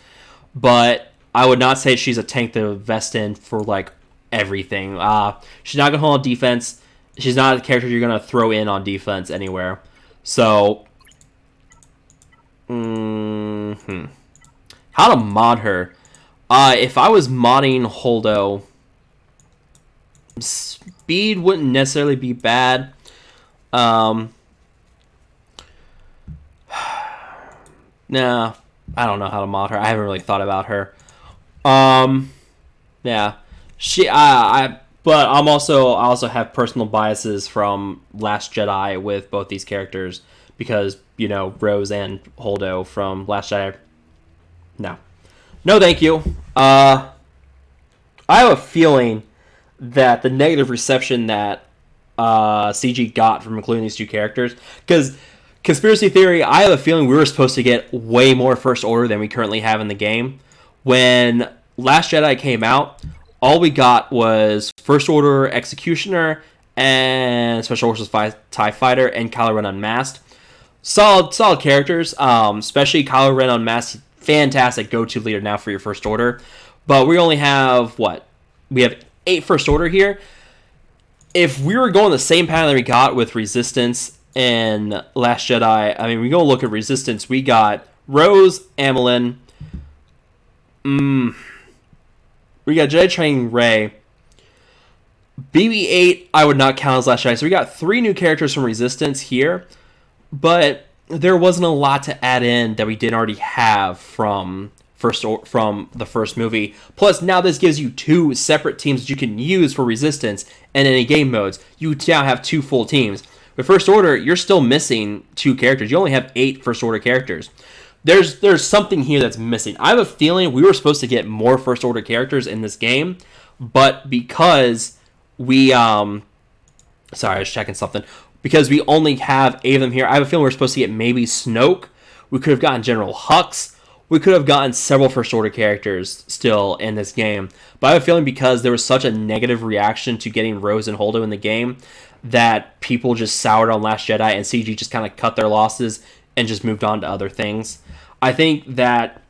But I would not say she's a tank to invest in for like everything. She's not going to hold on defense. She's not a character you're going to throw in on defense anywhere. So, how to mod her? If I was modding Holdo, speed wouldn't necessarily be bad. Nah, I don't know how to mod her. I haven't really thought about her. Yeah, but I also have personal biases from Last Jedi with both these characters because Rose and Holdo from Last Jedi. No, thank you. I have a feeling that the negative reception that CG got from including these 2 characters, because conspiracy theory, I have a feeling we were supposed to get way more First Order than we currently have in the game. When Last Jedi came out, all we got was First Order Executioner and Special Forces TIE Fighter and Kylo Ren Unmasked. Solid characters, especially Kylo Ren Unmasked, fantastic go-to leader now for your First Order. But we only have, we have 8 First Order here. If we were going the same pattern that we got with Resistance and Last Jedi, I mean, we go look at Resistance, we got Rose, Amilyn, we got Jedi Training Rey, BB-8 I would not count as Last Jedi, so we got 3 new characters from Resistance here, but there wasn't a lot to add in that we didn't already have from the first movie. Plus, now this gives you 2 separate teams that you can use for Resistance and any game modes. You now have 2 full teams. With First Order, you're still missing 2 characters. You only have 8 First Order characters. There's something here that's missing. I have a feeling we were supposed to get more First Order characters in this game, but because we sorry, I was checking something. Because we only have 8 of them here, I have a feeling we're supposed to get maybe Snoke. We could have gotten General Hux. we could have gotten several First Order characters still in this game. But I have a feeling because there was such a negative reaction to getting Rose and Holdo in the game that people just soured on Last Jedi and CG just kind of cut their losses and just moved on to other things. I think that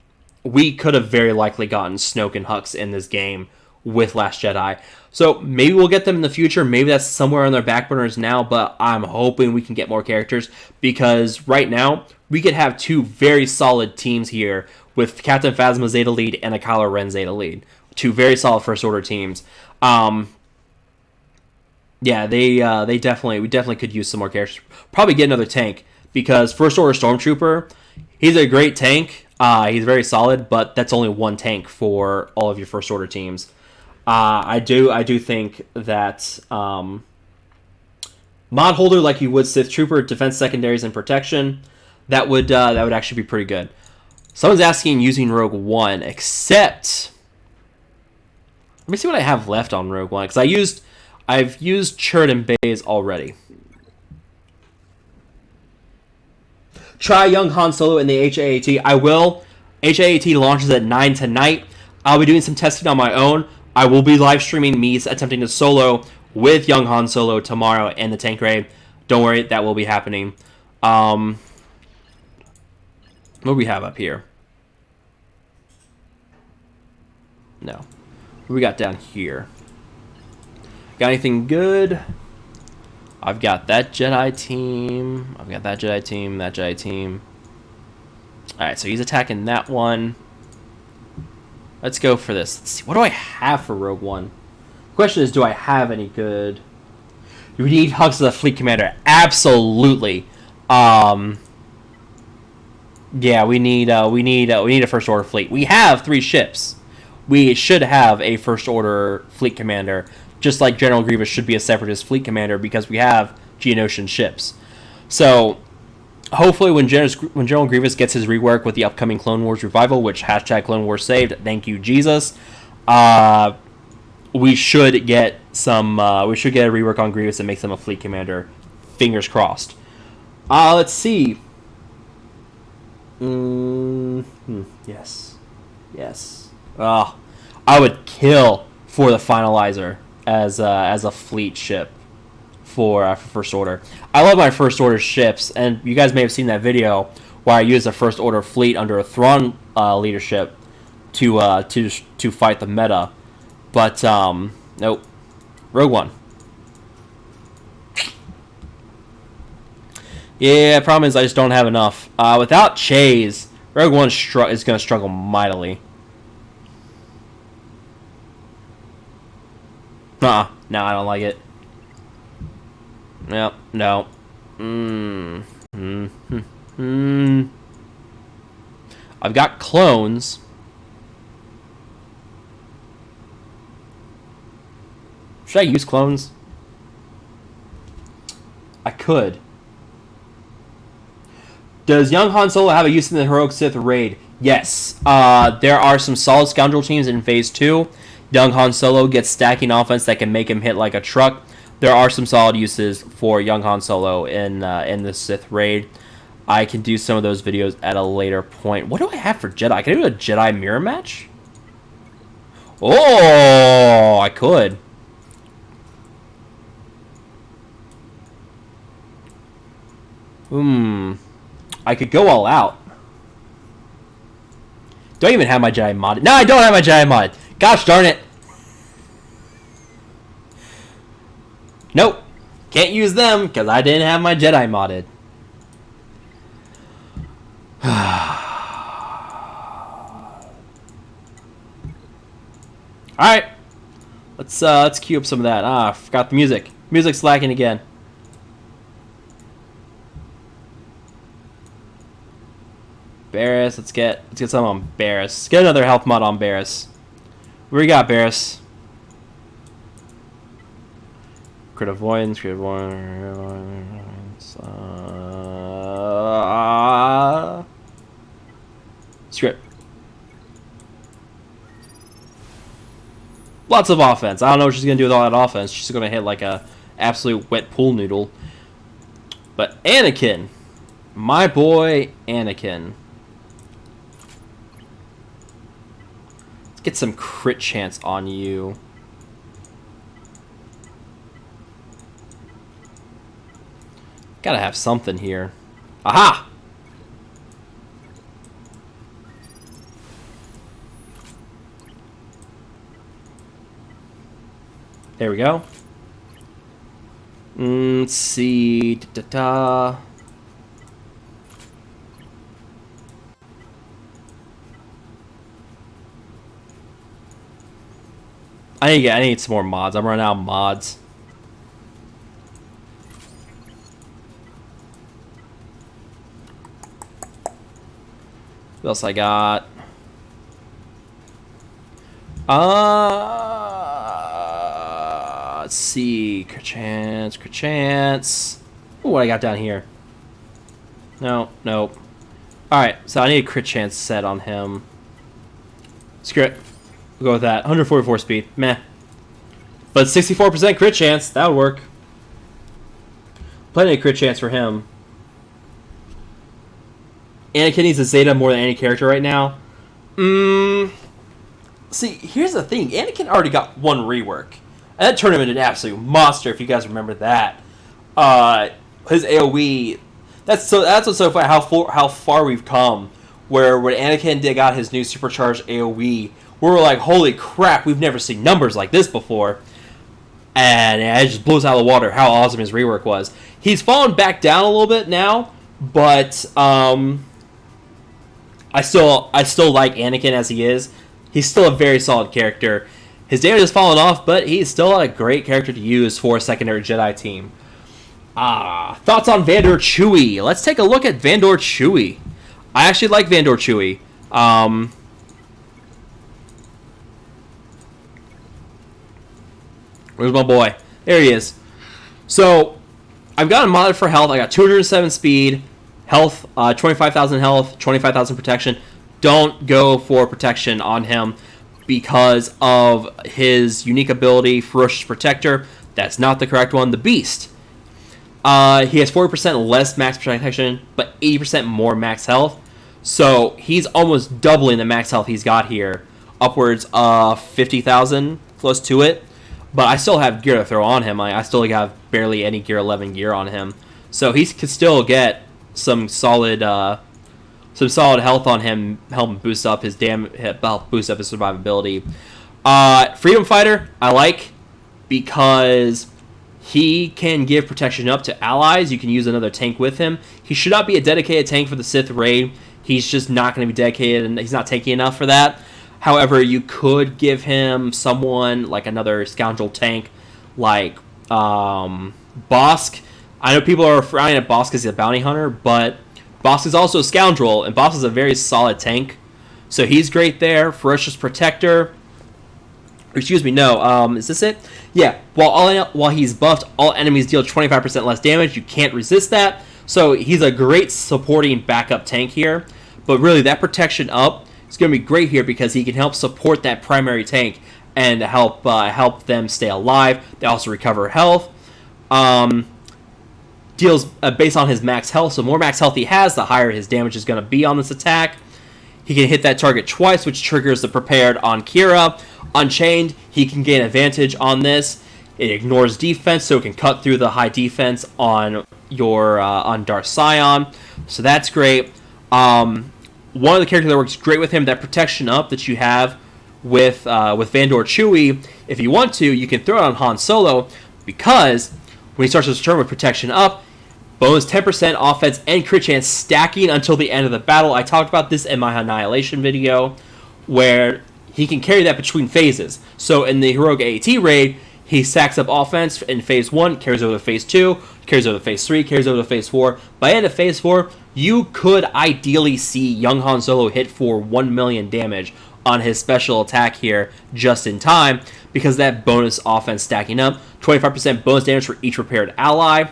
we could have very likely gotten Snoke and Hux in this game with Last Jedi. So maybe we'll get them in the future. Maybe that's somewhere on their back burners now, but I'm hoping we can get more characters because right now we could have two very solid teams here with Captain Phasma Zeta lead and a Kylo Ren Zeta lead. Two very solid First Order teams. Yeah, we definitely could use some more characters. Probably get another tank because First Order Stormtrooper, he's a great tank. He's very solid, but that's only one tank for all of your First Order teams. I do think that mod holder like you would Sith Trooper, defense secondaries and protection, that would actually be pretty good. Someone's asking using Rogue One, except let me see what I have left on Rogue One because I've used Chirrut and Baze already. Try Young Han Solo in the HAAT. I will. HAAT launches at 9 tonight. I'll be doing some testing on my own. I will be live streaming me attempting to solo with Young Han Solo tomorrow in the tank raid. Don't worry, that will be happening. What do we have up here? No. What do we got down here? Got anything good? I've got that Jedi team. I've got that Jedi team, that Jedi team. Alright, so he's attacking that one. Let's go for this. Let's see. What do I have for Rogue One? The question is, do I have any good... Do we need Hux as a fleet commander? Absolutely. Yeah, we need a First Order fleet. We have 3 ships. We should have a First Order fleet commander, just like General Grievous should be a Separatist fleet commander because we have Geonosian ships. So, hopefully when General Grievous gets his rework with the upcoming Clone Wars revival, which hashtag Clone Wars saved, thank you Jesus, we should get a rework on Grievous that makes him a fleet commander. Fingers crossed. Let's see. Yes. I would kill for the Finalizer as a fleet ship for First Order. I love my First Order ships, and you guys may have seen that video where I used a First Order fleet under a Thrawn leadership to fight the meta. But nope, Rogue One. Yeah, problem is I just don't have enough. Without Chase, Rogue One is going to struggle mightily. No, I don't like it. Yep, no. I've got clones. Should I use clones? I could. Does young Han Solo have a use in the Heroic Sith raid? Yes. There are some solid scoundrel teams in Phase 2. Young Han Solo gets stacking offense that can make him hit like a truck. There are some solid uses for young Han Solo in the Sith raid. I can do some of those videos at a later point. What do I have for Jedi? Can I do a Jedi mirror match? Oh, I could. I could go all out. Do I even have my Jedi modded? No, I don't have my Jedi modded. Gosh darn it. Nope. Can't use them because I didn't have my Jedi modded. Alright. Let's cue up some of that. I forgot the music. Music's lacking again. Barris, let's get some on Barris. Let's get another health mod on Barris. What do we got, Barris? Crit avoidance, script. Lots of offense. I don't know what she's gonna do with all that offense. She's gonna hit like a absolute wet pool noodle. But Anakin, my boy Anakin. get some crit chance on you. Gotta have something here. Aha! There we go. Let's see. Da-da-da. I need some more mods. I'm running out of mods. What else I got? Let's see. Crit chance. Ooh, what I got down here? No, nope. Alright, so I need a crit chance set on him. Screw it. We'll go with that. 144 speed. Meh. But 64% crit chance. That would work. Plenty of crit chance for him. Anakin needs a Zeta more than any character right now. See, here's the thing. Anakin already got one rework. And that turned him into an absolute monster, if you guys remember that. His AoE... That's what's so funny, how far we've come. Where when Anakin got his new supercharged AoE, we were like, holy crap, we've never seen numbers like this before. And it just blows out of the water how awesome his rework was. He's fallen back down a little bit now, but I still like Anakin as he is. He's still a very solid character. His damage has fallen off, but he's still a great character to use for a secondary Jedi team. Thoughts on Vandor Chewie? Let's take a look at Vandor Chewie. I actually like Vandor Chewie. Where's my boy? There he is. So, I've got him modded for health. I got 207 speed, health, 25,000 health, 25,000 protection. Don't go for protection on him because of his unique ability, Ferocious Protector. That's not the correct one. The Beast. He has 40% less max protection, but 80% more max health. So, he's almost doubling the max health he's got here. Upwards of 50,000, close to it. But I still have gear to throw on him. I still have barely any gear 11 gear on him. So he could still get some solid health on him, help him boost up his boost up his survivability. Freedom Fighter, I like because he can give protection up to allies. You can use another tank with him. He should not be a dedicated tank for the Sith raid. He's just not going to be dedicated, and he's not tanky enough for that. However, you could give him someone like another scoundrel tank, like Bosk. I know people are frowning at Bosk because he's a bounty hunter, but Bosk is also a scoundrel, and Bosk is a very solid tank. So he's great there. Ferocious Protector. Excuse me, no. Is this it? Yeah. While he's buffed, all enemies deal 25% less damage. You can't resist that. So he's a great supporting backup tank here. But really, that protection up, it's going to be great here because he can help support that primary tank and help them stay alive. They also recover health. Deals based on his max health. So the more max health he has, the higher his damage is going to be on this attack. He can hit that target twice, which triggers the prepared on Kira. Unchained, he can gain advantage on this. It ignores defense, so it can cut through the high defense on your on Darth Sion. So that's great. One of the characters that works great with him, that protection up that you have with Vandor Chewie, if you want to, you can throw it on Han Solo, because when he starts his turn with protection up, bonus 10% offense and crit chance stacking until the end of the battle. I talked about this in my Annihilation video, where he can carry that between phases. So in the Heroic AAT raid, he stacks up offense in phase 1, carries over to phase 2, carries over to phase 3, carries over to phase 4. By the end of phase 4, you could ideally see young Han Solo hit for 1 million damage on his special attack here just in time, because that bonus offense stacking up. 25% bonus damage for each repaired ally.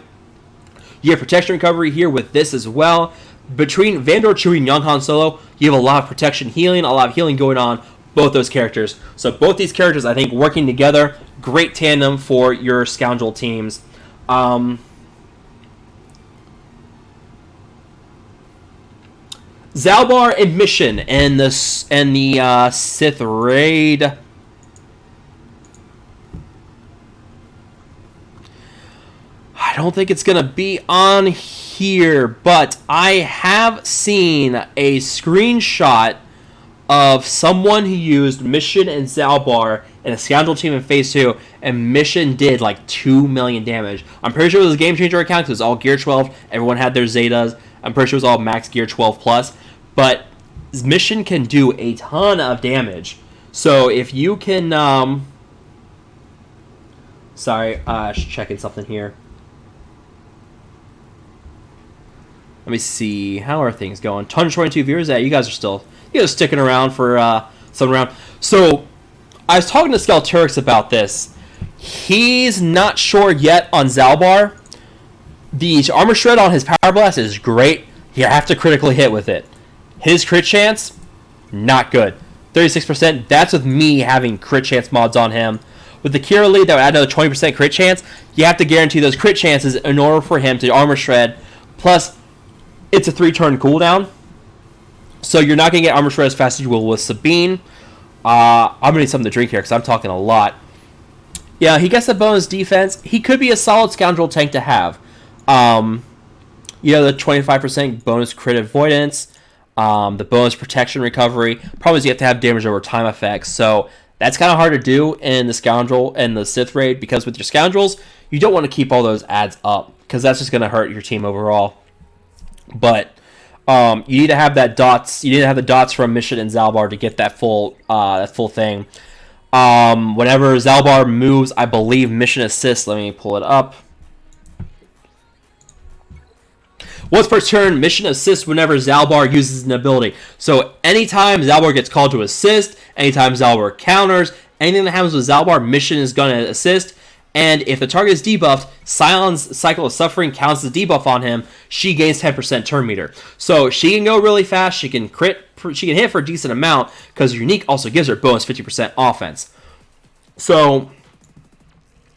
You have protection recovery here with this as well. Between Vandor Chewie and young Han Solo, you have a lot of protection healing, a lot of healing going on, both those characters. So both these characters, I think, working together, great tandem for your scoundrel teams. Zalbar and Mission and the Sith raid. I don't think it's gonna be on here, but I have seen a screenshot of someone who used Mission and Zalbar in a Scoundrel team in Phase 2, and Mission did like 2 million damage. I'm pretty sure it was a Game Changer account because it was all Gear 12. Everyone had their Zetas. I'm pretty sure it was all Max Gear 12 plus. But Mission can do a ton of damage. So if you can... Sorry, checking something here. Let me see. How are things going? 122 viewers. You guys are still sticking around for some round. So I was talking to Skelturix about this. He's not sure yet on Zalbar. The armor shred on his power blast is great. You have to critically hit with it. His crit chance, not good. 36%. That's with me having crit chance mods on him. With the Kira lead, that would add another 20% crit chance. You have to guarantee those crit chances in order for him to armor shred. Plus, it's a 3-turn cooldown. So you're not going to get armor shred as fast as you will with Sabine. I'm going to need something to drink here because I'm talking a lot. Yeah, he gets a bonus defense. He could be a solid Scoundrel tank to have. The 25% bonus crit avoidance. The bonus protection recovery. Problem is you have to have damage over time effects. So that's kind of hard to do in the Scoundrel and the Sith raid because with your Scoundrels, you don't want to keep all those adds up because that's just going to hurt your team overall. But you need to have that dots. You need to have the dots from Mission and Zalbar to get that full thing. Whenever Zalbar moves, I believe Mission assists. Let me pull it up. Once per turn, Mission assists whenever Zalbar uses an ability. So anytime Zalbar gets called to assist, anytime Zalbar counters, anything that happens with Zalbar, Mission is going to assist. And if the target is debuffed, Scion's Cycle of Suffering counts the debuff on him. She gains 10% turn meter. So she can go really fast. She can crit. She can hit for a decent amount because Unique also gives her bonus 50% offense. So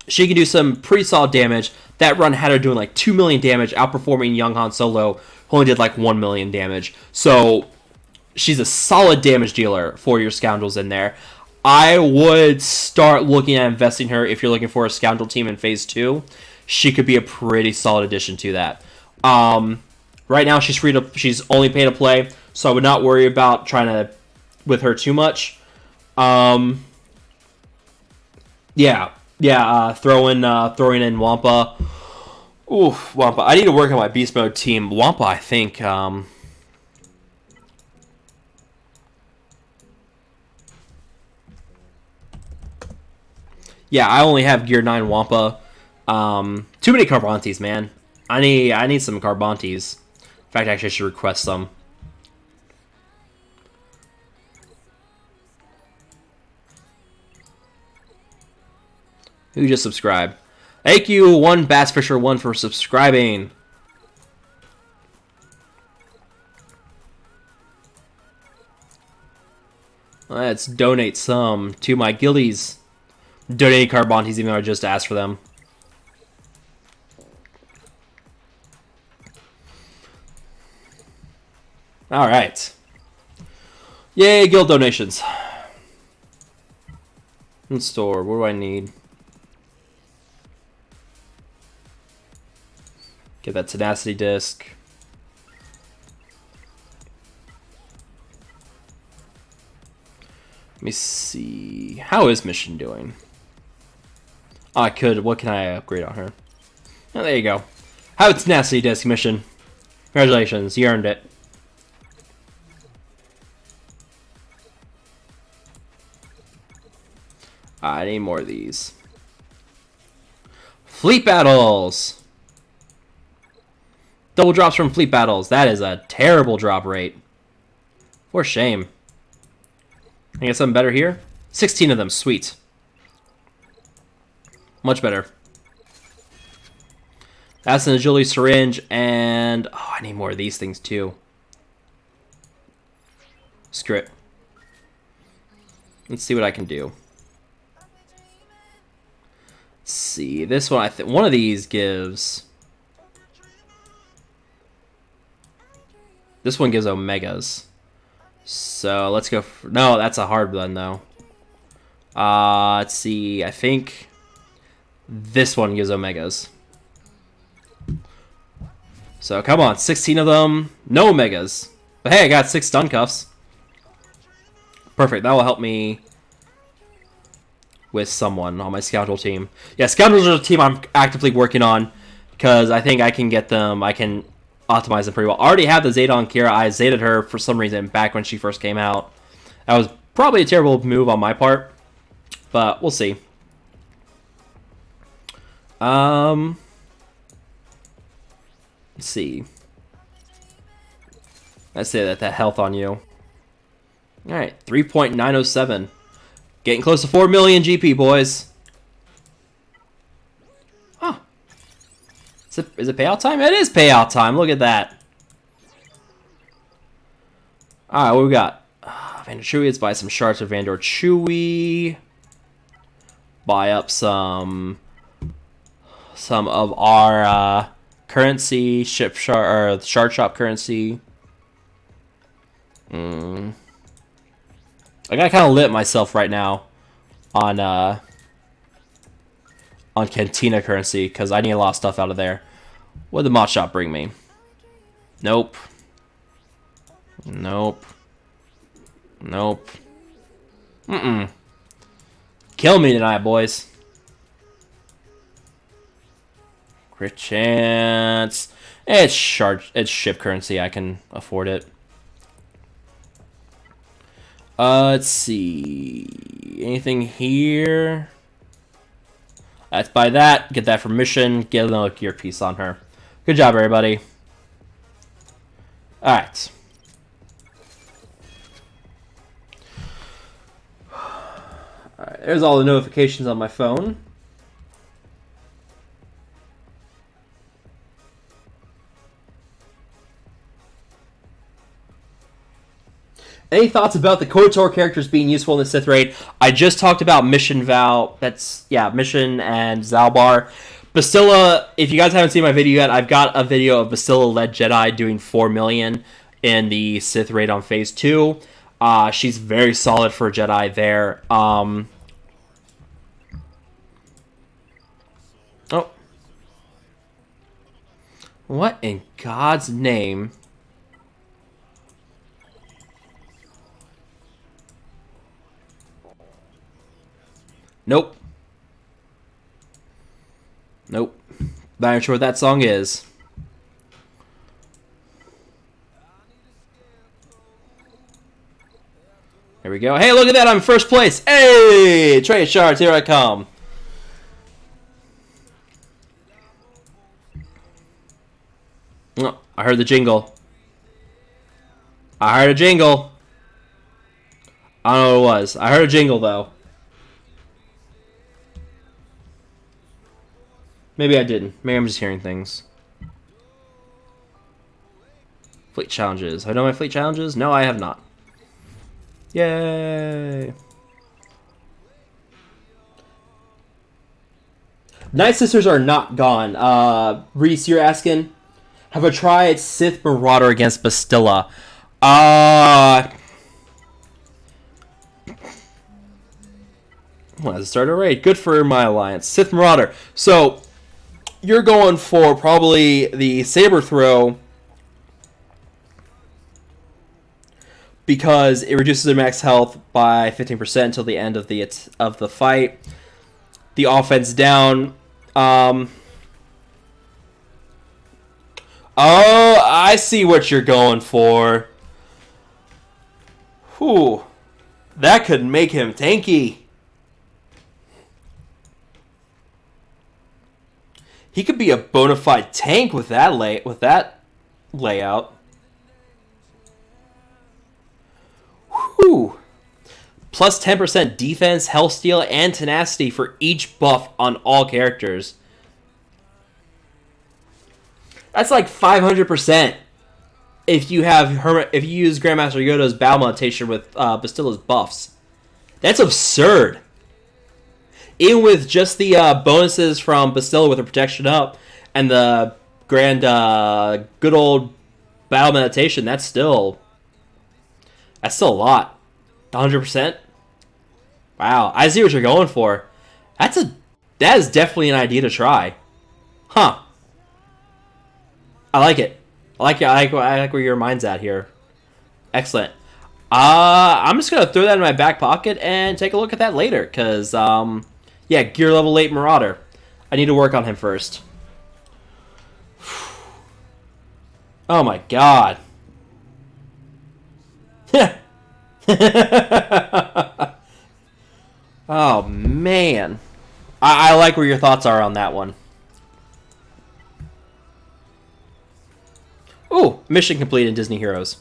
she can do some pretty solid damage. That run had her doing like 2 million damage, outperforming Young Han Solo, who only did like 1 million damage. So she's a solid damage dealer for your Scoundrels in there. I would start looking at investing her if you're looking for a Scoundrel team in Phase 2. She could be a pretty solid addition to that. Right now, she's only pay to play, so I would not worry about trying to with her too much. Throwing in Wampa. Oof, Wampa. I need to work on my Beast Mode team. Wampa, I think. Yeah, I only have Gear 9 Wampa. Too many Carbantes, man. I need some Carbantes. In fact, actually, I should request some. Who just subscribed? Thank you, Bassfisher1 for subscribing. Let's donate some to my guildies. Donating Carbantes even though I just asked for them. Alright. Yay, guild donations. In store, what do I need? Get that tenacity disc. Let me see. How is Mission doing? Oh, I could. What can I upgrade on her? Oh, there you go. Have a tenacity disc, Mission. Congratulations, you earned it. I need more of these. Fleet battles! Double drops from fleet battles. That is a terrible drop rate. For shame. I get something better here? 16 of them. Sweet. Much better. That's an agility syringe, and... oh, I need more of these things, too. Screw it. Let's see what I can do. Let's see. This one, one of these gives... This one gives Omegas. So let's go. No, that's a hard one though. Let's see. I think this one gives Omegas. So come on, 16 of them, no Omegas. But hey, I got 6 stun cuffs. Perfect. That will help me with someone on my scoundrel team. Yeah, scoundrels are a team I'm actively working on because I think I can get them. I can optimize them pretty well. I already have the Zeta on Kira. I Zeta'd her for some reason back when she first came out. That was probably a terrible move on my part, but we'll see. Let's see. Let's say that health on you. Alright, 3.907. Getting close to 4 million GP, boys. Huh. Is it payout time? It is payout time. Look at that. Alright, what we got? Vandor Chewy. Let's buy some shards for Vandor Chewy. Buy up some of our currency, shard shop currency. I got kind of lit myself right now on Cantina currency because I need a lot of stuff out of there. What did the mod shop bring me? Nope. Nope. Nope. Kill me tonight, boys. Crit chance. It's ship currency. I can afford it. Let's see. Anything here? Let's buy that. Get that from mission. Get another gear piece on her. Good job, everybody. Alright. Alright, there's all the notifications on my phone. Any thoughts about the KOTOR characters being useful in the Sith raid? I just talked about Mission Val. Mission and Zalbar. Bastilla, if you guys haven't seen my video yet, I've got a video of Bastilla-led Jedi doing 4 million in the Sith raid on Phase 2. She's very solid for a Jedi there. Oh. What in God's name? Nope. Nope. Not even sure what that song is. Here we go. Hey, look at that. I'm in first place. Hey! Trade shards, here I come. Oh, I heard the jingle. I heard a jingle. I don't know what it was. I heard a jingle, though. Maybe I didn't. Maybe I'm just hearing things. Fleet challenges. Have I done my fleet challenges? No, I have not. Yay! Nightsisters are not gone. Reese, you're asking, have I tried Sith Marauder against Bastilla? Well, as a starter raid. Good for my alliance. Sith Marauder. So, you're going for probably the Saber Throw because it reduces their max health by 15% until the end of the fight. The offense down. Oh, I see what you're going for. Whew. That could make him tanky. He could be a bona fide tank with that layout. Whew. Plus 10% defense, health steal, and tenacity for each buff on all characters. That's like 500% if you use Grandmaster Yoda's battle meditation with Bastilla's buffs. That's absurd. Even with just the bonuses from Bastilla with the protection up and the good old battle meditation, that's still a lot. 100%. Wow, I see what you're going for. That is definitely an idea to try. Huh. I like it. I like where your mind's at here. Excellent. I'm just gonna throw that in my back pocket and take a look at that later, cause yeah, gear level 8 Marauder. I need to work on him first. Oh my god. Oh man. I like where your thoughts are on that one. Ooh, mission complete in Disney Heroes.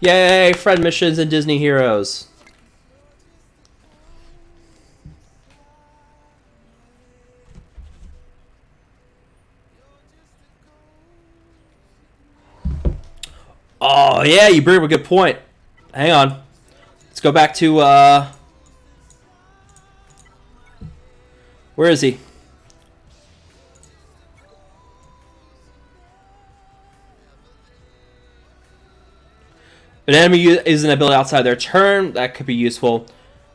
Yay, friend missions in Disney Heroes. Oh, yeah, you bring up a good point. Hang on. Let's go back to, where is he? An enemy uses an ability outside their turn. That could be useful.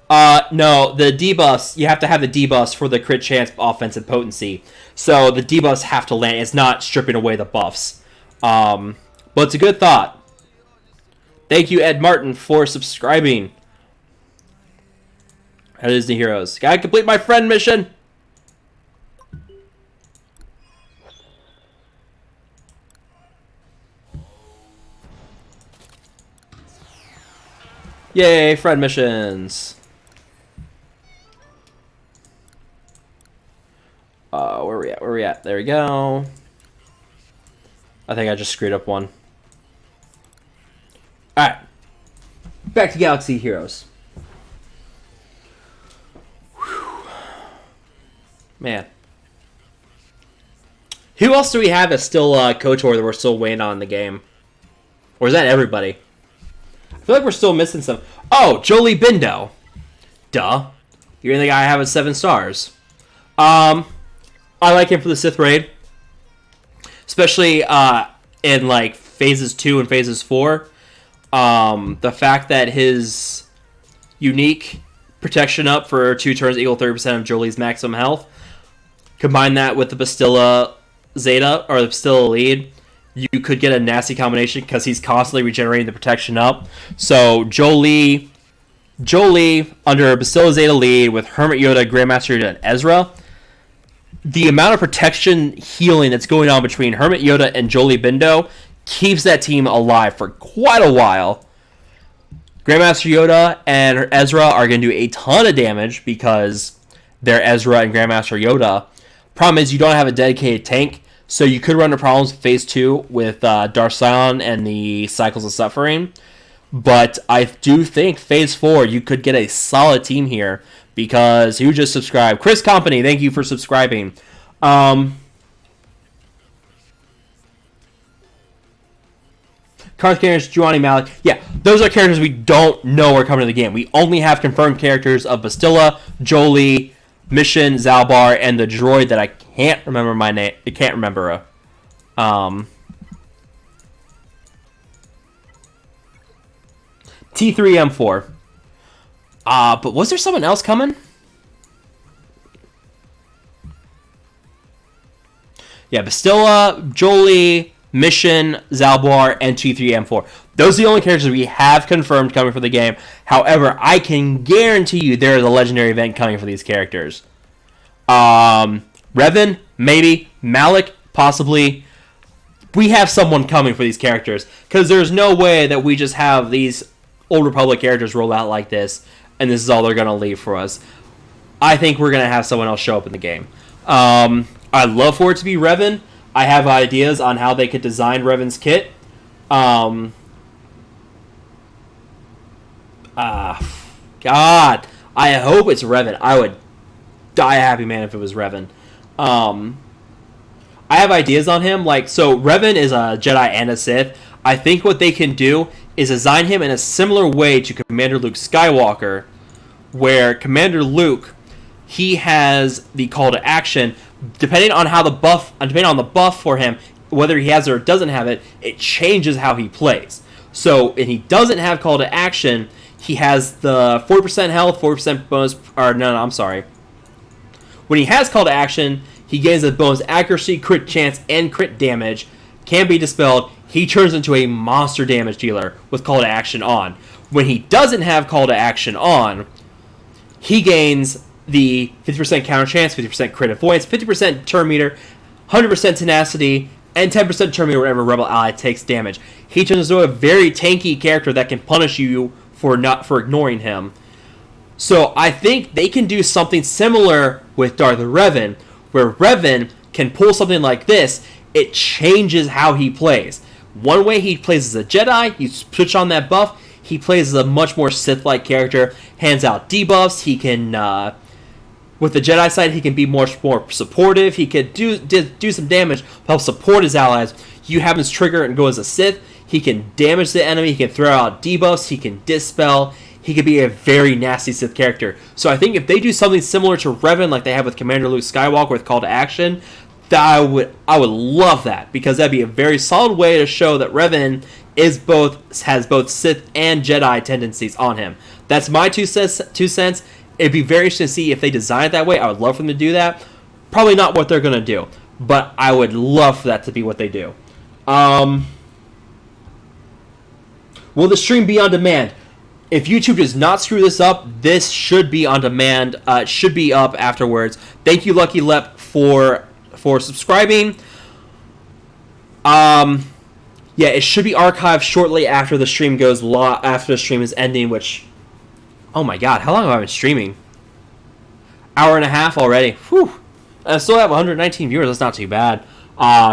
No, the debuffs, you have to have the debuffs for the crit chance, offensive potency. So the debuffs have to land. It's not stripping away the buffs. But it's a good thought. Thank you, Ed Martin, for subscribing. That is the heroes. Gotta complete my friend mission. Yay, friend missions. Where we at? Where we at? There we go. I think I just screwed up one. Alright. Back to Galaxy Heroes. Whew. Man. Who else do we have that's still KOTOR that we're still waiting on in the game? Or is that everybody? I feel like we're still missing some. Oh, Jolie Bindo. Duh. You're the guy I have at 7 stars. I like him for the Sith Raid. Especially in like phases 2 and phases 4. The fact that his unique protection up for 2 turns equal 30% of Jolie's maximum health. Combine that with the Bastilla Zeta, or the Bastilla lead. You could get a nasty combination because he's constantly regenerating the protection up. So Jolie under Bastilla Zeta lead with Hermit Yoda, Grandmaster Yoda, and Ezra. The amount of protection healing that's going on between Hermit Yoda and Jolie Bindo keeps that team alive for quite a while. Grandmaster Yoda and Ezra are going to do a ton of damage because they're Ezra and Grandmaster Yoda. Problem is you don't have a dedicated tank, so you could run into problems with Phase 2 with Darth Sion and the Cycles of Suffering. But I do think Phase 4 you could get a solid team here because who just subscribed? Chris Company, thank you for subscribing. Card characters, Juani Malik. Yeah, those are characters we don't know are coming to the game. We only have confirmed characters of Bastilla, Jolie, Mission, Zalbar, and the droid that I can't remember my name. I can't remember. T3M4. But was there someone else coming? Yeah, Bastilla, Jolie, Mission, Zalbar, and T3M4. Those are the only characters we have confirmed coming for the game. However, I can guarantee you there is a legendary event coming for these characters. Revan, maybe. Malik, possibly. We have someone coming for these characters. Because there's no way that we just have these Old Republic characters roll out like this, and this is all they're going to leave for us. I think we're going to have someone else show up in the game. I'd love for it to be Revan. I have ideas on how they could design Revan's kit. God, I hope it's Revan. I would die a happy man if it was Revan. I have ideas on him. So Revan is a Jedi and a Sith. I think what they can do is design him in a similar way to Commander Luke Skywalker, where Commander Luke, he has the call to action. Depending on the buff for him, whether he has it or doesn't have it, it changes how he plays. So if he doesn't have call to action, he has the 40% health, 40% bonus, or no, I'm sorry. When he has call to action, he gains a bonus accuracy, crit chance, and crit damage, can be dispelled. He turns into a monster damage dealer with call to action on. When he doesn't have call to action on, he gains the 50% counter chance, 50% crit avoidance, 50% turn meter, 100% tenacity, and 10% turn meter whenever rebel ally takes damage. He turns into a very tanky character that can punish you for ignoring him. So I think they can do something similar with Darth Revan, where Revan can pull something like this. It changes how he plays. One way he plays as a Jedi, you switch on that buff, he plays as a much more Sith-like character, hands out debuffs, he can, with the Jedi side, he can be much more supportive, he can do some damage, help support his allies. You have his trigger and go as a Sith, he can damage the enemy, he can throw out debuffs, he can dispel, he could be a very nasty Sith character. So I think if they do something similar to Revan, like they have with Commander Luke Skywalker with Call to Action, I would love that, because that'd be a very solid way to show that Revan has both Sith and Jedi tendencies on him. That's my two cents. It'd be very interesting to see if they design it that way. I would love for them to do that. Probably not what they're going to do, but I would love for that to be what they do. Will the stream be on demand? If YouTube does not screw this up, this should be on demand. It should be up afterwards. Thank you, Lucky Lep, for subscribing. Yeah, it should be archived shortly after the stream goes after the stream is ending, which, oh my god, how long have I been streaming? Hour and a half already. Whew. I still have 119 viewers. That's not too bad.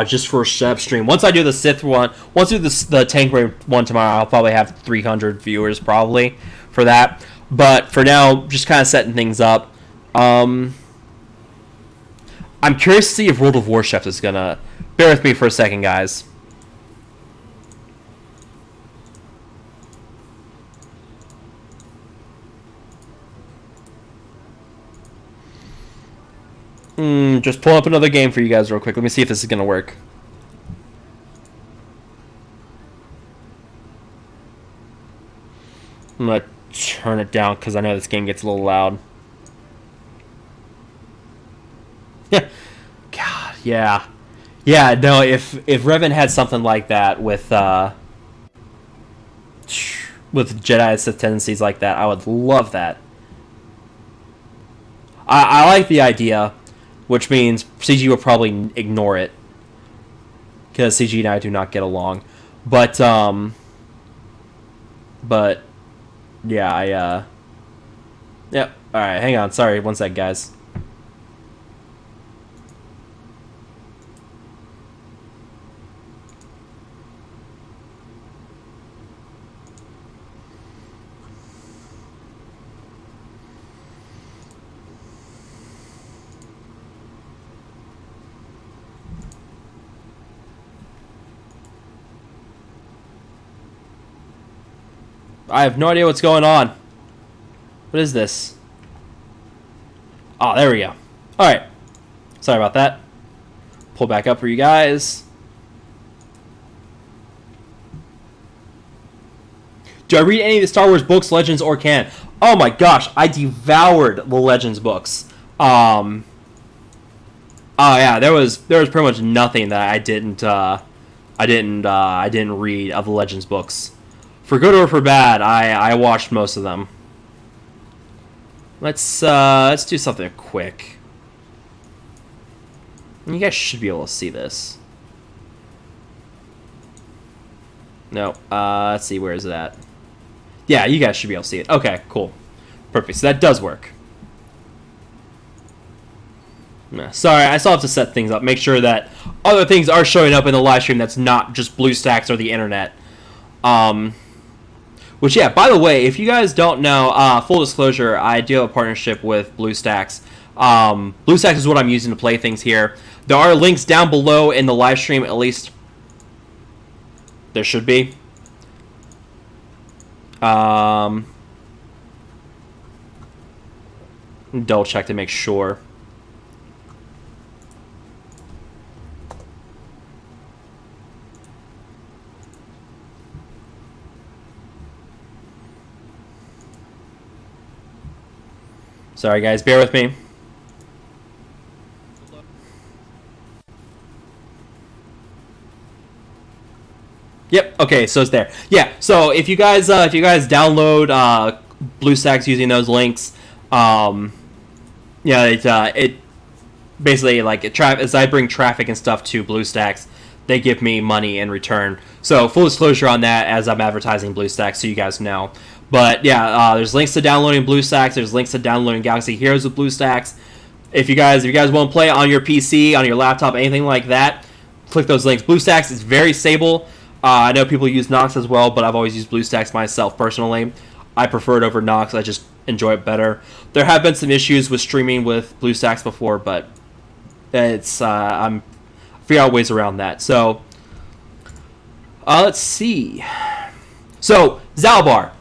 Just for a Shep stream. Once I do the Sith one, once I do the Tank Raid one tomorrow, I'll probably have 300 viewers probably for that. But for now, just kind of setting things up. I'm curious to see if World of Warcraft is gonna. Bear with me for a second, guys. Just pull up another game for you guys real quick. Let me see if this is gonna work. I'm gonna turn it down because I know this game gets a little loud. Yeah. God, yeah. Yeah, no, if Revan had something like that with Jedi Sith tendencies like that, I would love that. I like the idea, which means CG will probably ignore it, because CG and I do not get along. But yeah, yep. All right, hang on. Sorry, one sec, guys. I have no idea what's going on. What is this? Oh, there we go. Alright. Sorry about that. Pull back up for you guys. Do I read any of the Star Wars books, Legends, or canon? Oh my gosh, I devoured the Legends books. Oh yeah, there was pretty much nothing that I didn't read of the Legends books. For good or for bad, I watched most of them. Let's do something quick. You guys should be able to see this. No, let's see, where is it at? Yeah, you guys should be able to see it. Okay, cool. Perfect, so that does work. Sorry, I still have to set things up. Make sure that other things are showing up in the live stream that's not just BlueStacks or the internet. Which, yeah, by the way, if you guys don't know, full disclosure, I do have a partnership with BlueStacks. BlueStacks is what I'm using to play things here. There are links down below in the live stream, at least there should be. Double check to make sure. Sorry, guys. Bear with me. Yep. Okay. So it's there. Yeah. So if you guys download BlueStacks using those links, it basically as I bring traffic and stuff to BlueStacks, they give me money in return. So full disclosure on that as I'm advertising BlueStacks, so you guys know. But yeah, there's links to downloading BlueStacks. There's links to downloading Galaxy Heroes with BlueStacks. If you guys want to play on your PC, on your laptop, anything like that, click those links. BlueStacks is very stable. I know people use Nox as well, but I've always used BlueStacks myself personally. I prefer it over Nox. I just enjoy it better. There have been some issues with streaming with BlueStacks before, but it's I'm figure out ways around that. So let's see. So Zalbar,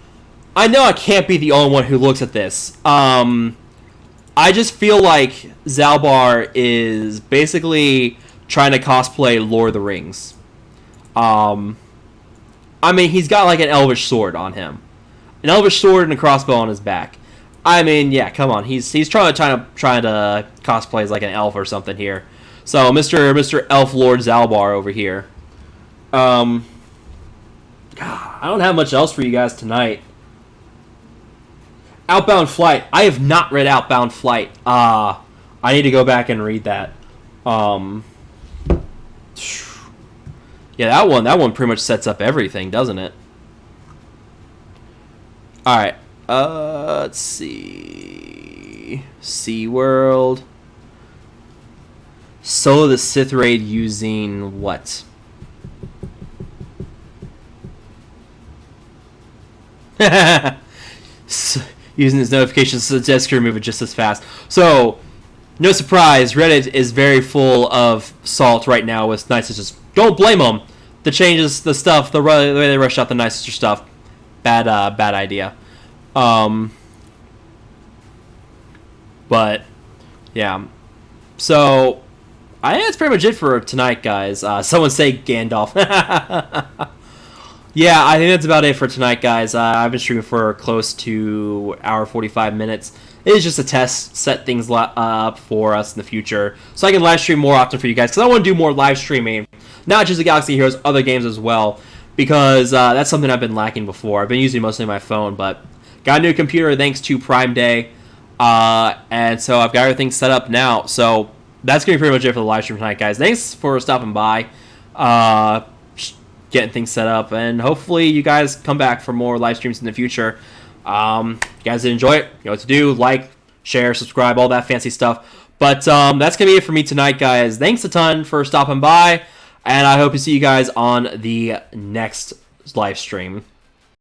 I know I can't be the only one who looks at this. I just feel like Zalbar is basically trying to cosplay Lord of the Rings. I mean, he's got like an elvish sword on him, an elvish sword and a crossbow on his back. I mean, yeah, come on, he's trying to cosplay as like an elf or something here. So, Mr. Elf Lord Zalbar over here. I don't have much else for you guys tonight. Outbound Flight. I have not read Outbound Flight. I need to go back and read that. Yeah, that one pretty much sets up everything, doesn't it? All right. Let's see. SeaWorld. Solo the Sith Raid using what? Using his notifications to suggest you remove it just as fast. So, no surprise, Reddit is very full of salt right now with Nightsister. Don't blame them. The changes, the stuff, the way they rushed out the Nightsister stuff, bad idea. But yeah, so I think that's pretty much it for tonight, guys. Someone say Gandalf. Yeah, I think that's about it for tonight, guys. I've been streaming for close to hour 45 minutes. It is just a test, set things up for us in the future, so I can live stream more often for you guys, because I want to do more live streaming, not just the Galaxy Heroes, other games as well, because that's something I've been lacking before. I've been using mostly my phone, but got a new computer thanks to Prime Day, and so I've got everything set up now. So that's going to be pretty much it for the live stream tonight, guys. Thanks for stopping by, getting things set up, and hopefully you guys come back for more live streams in the future. You guys did enjoy it, you know what to do. Like, share, subscribe, all that fancy stuff. But that's going to be it for me tonight, guys. Thanks a ton for stopping by, and I hope to see you guys on the next live stream.